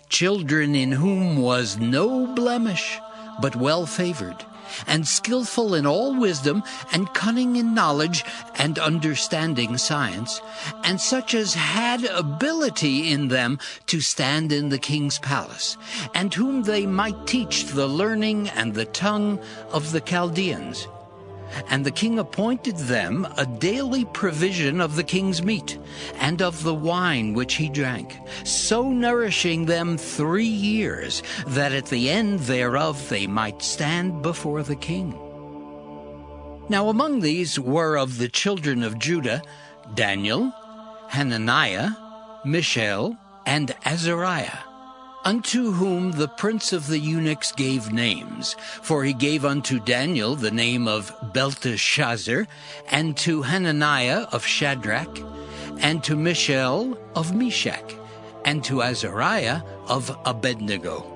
children in whom was no blemish, but well-favored, and skillful in all wisdom, and cunning in knowledge, and understanding science, and such as had ability in them to stand in the king's palace, and whom they might teach the learning and the tongue of the Chaldeans. And the king appointed them a daily provision of the king's meat, and of the wine which he drank, so nourishing them 3 years, that at the end thereof they might stand before the king. Now among these were of the children of Judah Daniel, Hananiah, Mishael, and Azariah, unto whom the prince of the eunuchs gave names. For he gave unto Daniel the name of Belteshazzar, and to Hananiah of Shadrach, and to Mishael of Meshach, and to Azariah of Abednego.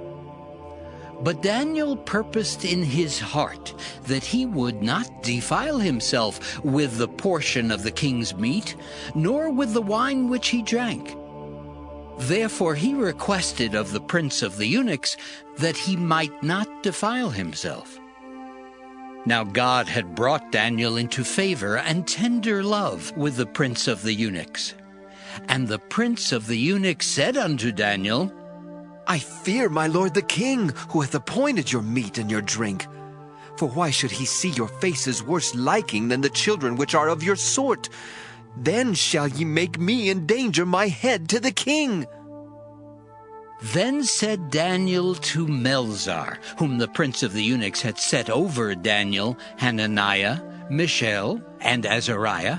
But Daniel purposed in his heart that he would not defile himself with the portion of the king's meat, nor with the wine which he drank. Therefore he requested of the prince of the eunuchs that he might not defile himself. Now God had brought Daniel into favor and tender love with the prince of the eunuchs. And the prince of the eunuchs said unto Daniel, I fear my lord the king, who hath appointed your meat and your drink. For why should he see your faces worse liking than the children which are of your sort? Then shall ye make me endanger my head to the king. Then said Daniel to Melzar, whom the prince of the eunuchs had set over Daniel, Hananiah, Mishael, and Azariah,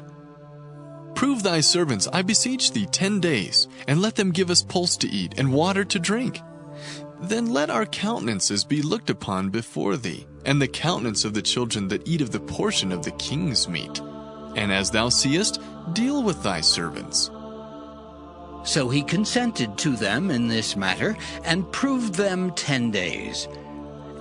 Prove thy servants, I beseech thee, 10 days, and let them give us pulse to eat and water to drink. Then let our countenances be looked upon before thee, and the countenance of the children that eat of the portion of the king's meat. And as thou seest, deal with thy servants. So he consented to them in this matter, and proved them 10 days.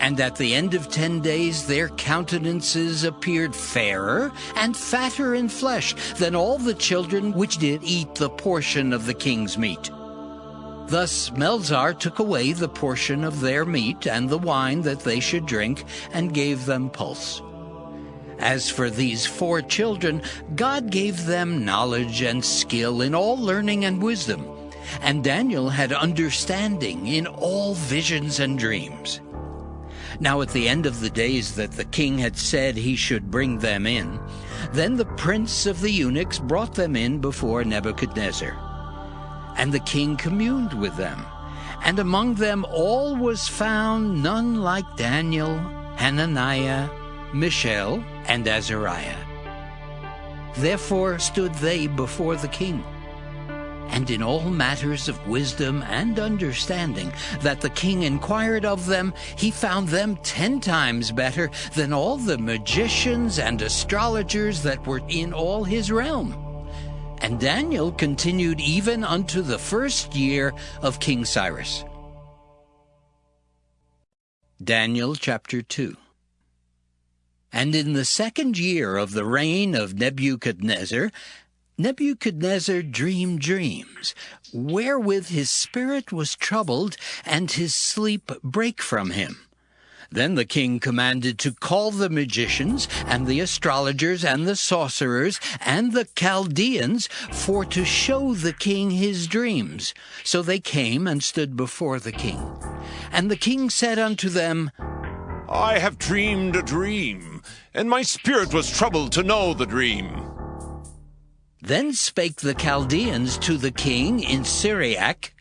And at the end of 10 days their countenances appeared fairer and fatter in flesh than all the children which did eat the portion of the king's meat. Thus Melzar took away the portion of their meat and the wine that they should drink, and gave them pulse. As for these 4 children, God gave them knowledge and skill in all learning and wisdom, and Daniel had understanding in all visions and dreams. Now at the end of the days that the king had said he should bring them in, then the prince of the eunuchs brought them in before Nebuchadnezzar. And the king communed with them, and among them all was found none like Daniel, Hananiah, Mishael, and Azariah. Therefore stood they before the king. And in all matters of wisdom and understanding that the king inquired of them, he found them 10 times better than all the magicians and astrologers that were in all his realm. And Daniel continued even unto the 1st year of King Cyrus. Daniel chapter 2. And in the 2nd year of the reign of Nebuchadnezzar, Nebuchadnezzar dreamed dreams, wherewith his spirit was troubled, and his sleep brake from him. Then the king commanded to call the magicians, and the astrologers, and the sorcerers, and the Chaldeans, for to show the king his dreams. So they came and stood before the king. And the king said unto them, I have dreamed a dream, and my spirit was troubled to know the dream. Then spake the Chaldeans to the king in Syriac,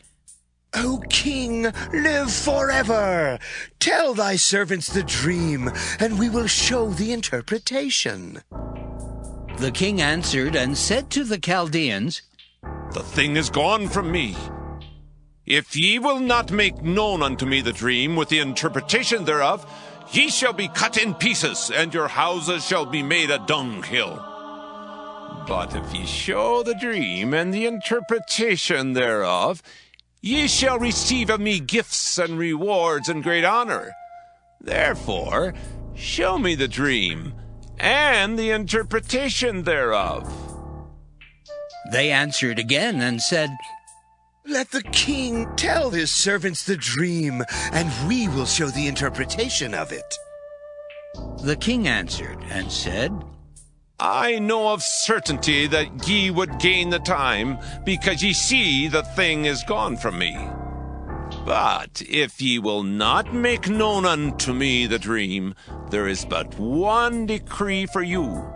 O king, live forever. Tell thy servants the dream, and we will show the interpretation. The king answered and said to the Chaldeans, The thing is gone from me. If ye will not make known unto me the dream with the interpretation thereof, ye shall be cut in pieces, and your houses shall be made a dunghill. But if ye show the dream and the interpretation thereof, ye shall receive of me gifts and rewards and great honor. Therefore, show me the dream and the interpretation thereof. They answered again and said, Let the king tell his servants the dream, and we will show the interpretation of it. The king answered and said, I know of certainty that ye would gain the time, because ye see the thing is gone from me. But if ye will not make known unto me the dream, there is but one decree for you.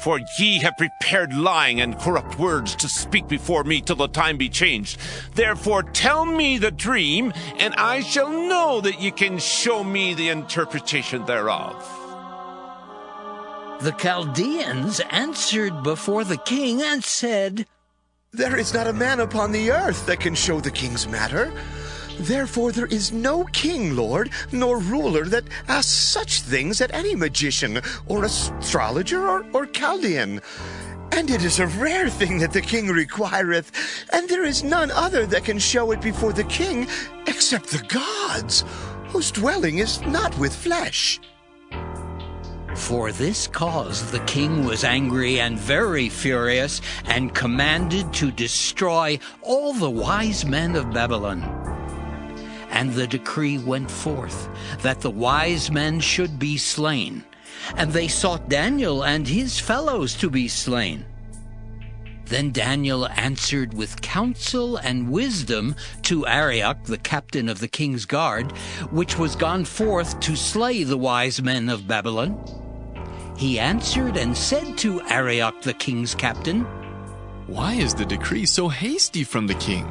For ye have prepared lying and corrupt words to speak before me till the time be changed. Therefore tell me the dream, and I shall know that ye can show me the interpretation thereof. The Chaldeans answered before the king and said, There is not a man upon the earth that can show the king's matter. Therefore there is no king, Lord, nor ruler that asks such things at any magician, or astrologer, or Chaldean. And it is a rare thing that the king requireth, and there is none other that can show it before the king, except the gods, whose dwelling is not with flesh. For this cause the king was angry and very furious, and commanded to destroy all the wise men of Babylon. And the decree went forth that the wise men should be slain, and they sought Daniel and his fellows to be slain. Then Daniel answered with counsel and wisdom to Arioch, the captain of the king's guard, which was gone forth to slay the wise men of Babylon. He answered and said to Arioch, the king's captain, Why is the decree so hasty from the king?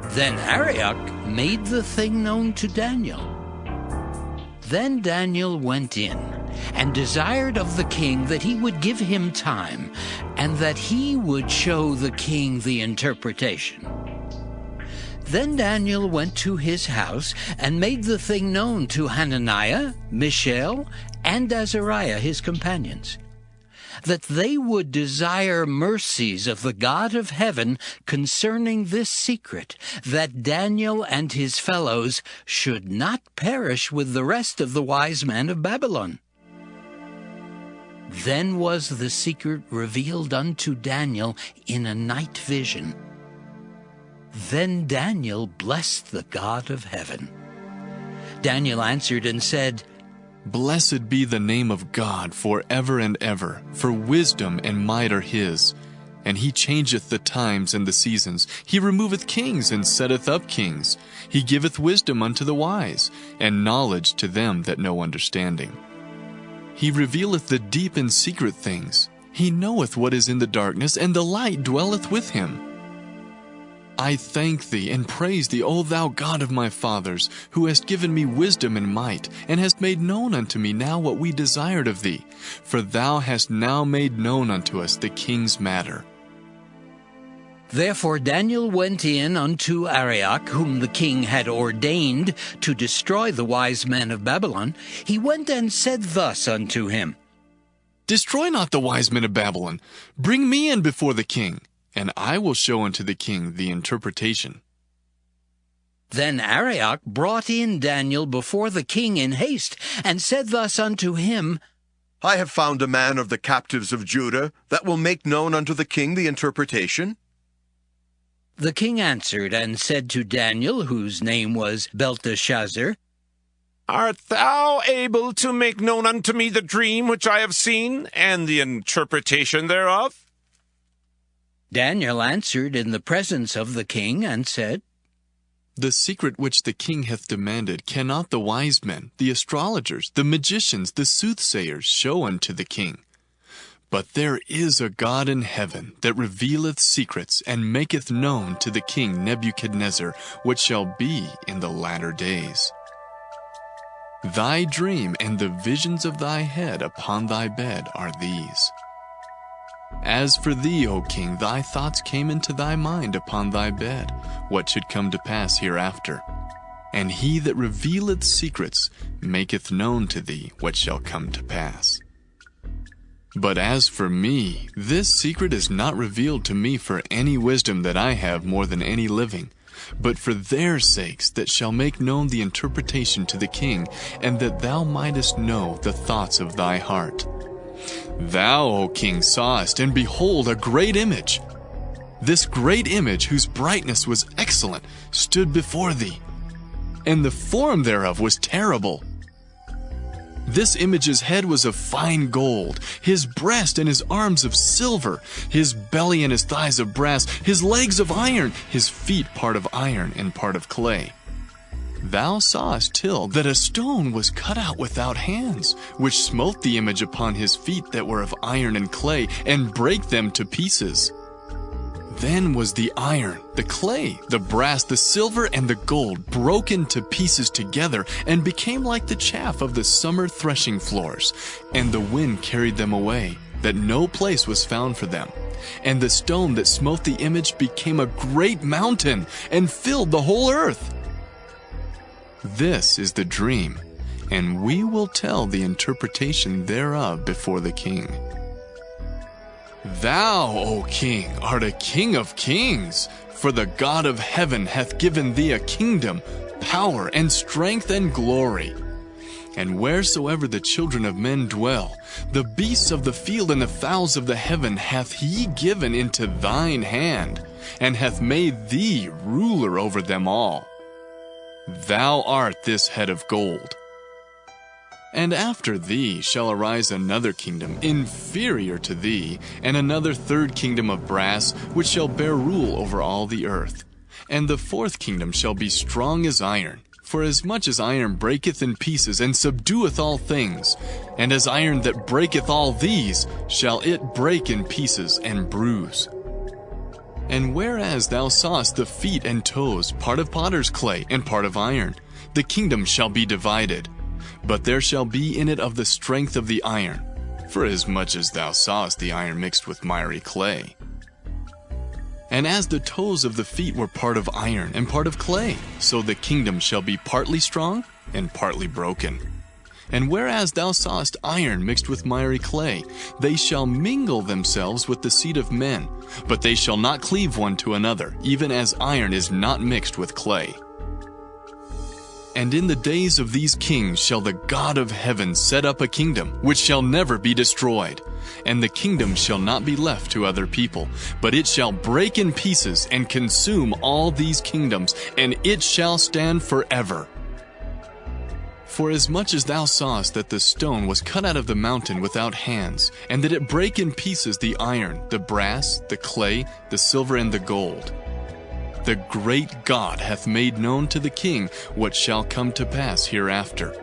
Then Arioch made the thing known to Daniel. Then Daniel went in and desired of the king that he would give him time, and that he would show the king the interpretation. Then Daniel went to his house and made the thing known to Hananiah, Mishael, and Azariah his companions, that they would desire mercies of the God of heaven concerning this secret, that Daniel and his fellows should not perish with the rest of the wise men of Babylon. Then was the secret revealed unto Daniel in a night vision. Then Daniel blessed the God of heaven. Daniel answered and said, Blessed be the name of God forever and ever, for wisdom and might are his. And he changeth the times and the seasons. He removeth kings and setteth up kings. He giveth wisdom unto the wise, and knowledge to them that know understanding. He revealeth the deep and secret things. He knoweth what is in the darkness, and the light dwelleth with him. I thank thee and praise thee, O thou God of my fathers, who hast given me wisdom and might, and hast made known unto me now what we desired of thee. For thou hast now made known unto us the king's matter. Therefore Daniel went in unto Arioch, whom the king had ordained to destroy the wise men of Babylon. He went and said thus unto him, Destroy not the wise men of Babylon. Bring me in before the king, and I will show unto the king the interpretation. Then Arioch brought in Daniel before the king in haste, and said thus unto him, I have found a man of the captives of Judah that will make known unto the king the interpretation. The king answered and said to Daniel, whose name was Belteshazzar, Art thou able to make known unto me the dream which I have seen, and the interpretation thereof? Daniel answered in the presence of the king, and said, The secret which the king hath demanded cannot the wise men, the astrologers, the magicians, the soothsayers show unto the king. But there is a God in heaven that revealeth secrets, and maketh known to the king Nebuchadnezzar what shall be in the latter days. Thy dream and the visions of thy head upon thy bed are these. As for thee, O king, thy thoughts came into thy mind upon thy bed, what should come to pass hereafter. And he that revealeth secrets maketh known to thee what shall come to pass. But as for me, this secret is not revealed to me for any wisdom that I have more than any living, but for their sakes that shall make known the interpretation to the king, and that thou mightest know the thoughts of thy heart. Thou, O king, sawest, and behold, a great image. This great image, whose brightness was excellent, stood before thee, and the form thereof was terrible. This image's head was of fine gold, his breast and his arms of silver, his belly and his thighs of brass, his legs of iron, his feet part of iron and part of clay. Thou sawest till that a stone was cut out without hands, which smote the image upon his feet that were of iron and clay, and brake them to pieces. Then was the iron, the clay, the brass, the silver, and the gold broken to pieces together, and became like the chaff of the summer threshing floors, and the wind carried them away, that no place was found for them. And the stone that smote the image became a great mountain, and filled the whole earth. This is the dream, and we will tell the interpretation thereof before the king. Thou, O king, art a king of kings, for the God of heaven hath given thee a kingdom, power, and strength, and glory. And wheresoever the children of men dwell, the beasts of the field and the fowls of the heaven hath he given into thine hand, and hath made thee ruler over them all. Thou art this head of gold. And after thee shall arise another kingdom inferior to thee, and another third kingdom of brass, which shall bear rule over all the earth. And the fourth kingdom shall be strong as iron, for as much as iron breaketh in pieces, and subdueth all things, and as iron that breaketh all these, shall it break in pieces and bruise. And whereas thou sawest the feet and toes, part of potter's clay, and part of iron, the kingdom shall be divided. But there shall be in it of the strength of the iron, for as much as thou sawest the iron mixed with miry clay. And as the toes of the feet were part of iron and part of clay, so the kingdom shall be partly strong and partly broken. And whereas thou sawest iron mixed with miry clay, they shall mingle themselves with the seed of men, but they shall not cleave one to another, even as iron is not mixed with clay. And in the days of these kings shall the God of heaven set up a kingdom, which shall never be destroyed. And the kingdom shall not be left to other people, but it shall break in pieces and consume all these kingdoms, and it shall stand forever. For as much as thou sawest that the stone was cut out of the mountain without hands, and that it brake in pieces the iron, the brass, the clay, the silver, and the gold, the great God hath made known to the king what shall come to pass hereafter.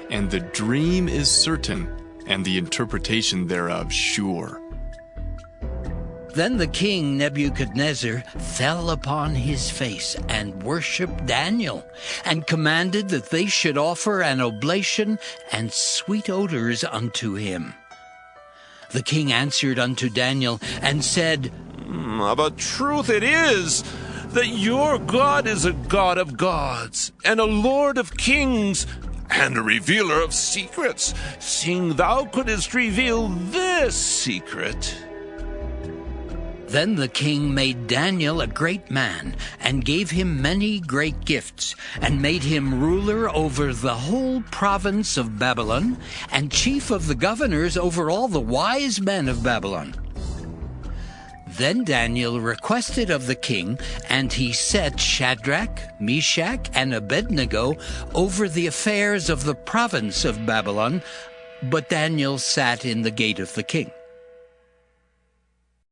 And the dream is certain, and the interpretation thereof sure. Then the king Nebuchadnezzar fell upon his face and worshipped Daniel, and commanded that they should offer an oblation and sweet odors unto him. The king answered unto Daniel and said, Of a truth it is, that your God is a God of gods, and a Lord of kings, and a revealer of secrets, seeing thou couldst reveal this secret. Then the king made Daniel a great man, and gave him many great gifts, and made him ruler over the whole province of Babylon, and chief of the governors over all the wise men of Babylon. Then Daniel requested of the king, and he set Shadrach, Meshach, and Abednego over the affairs of the province of Babylon, but Daniel sat in the gate of the king.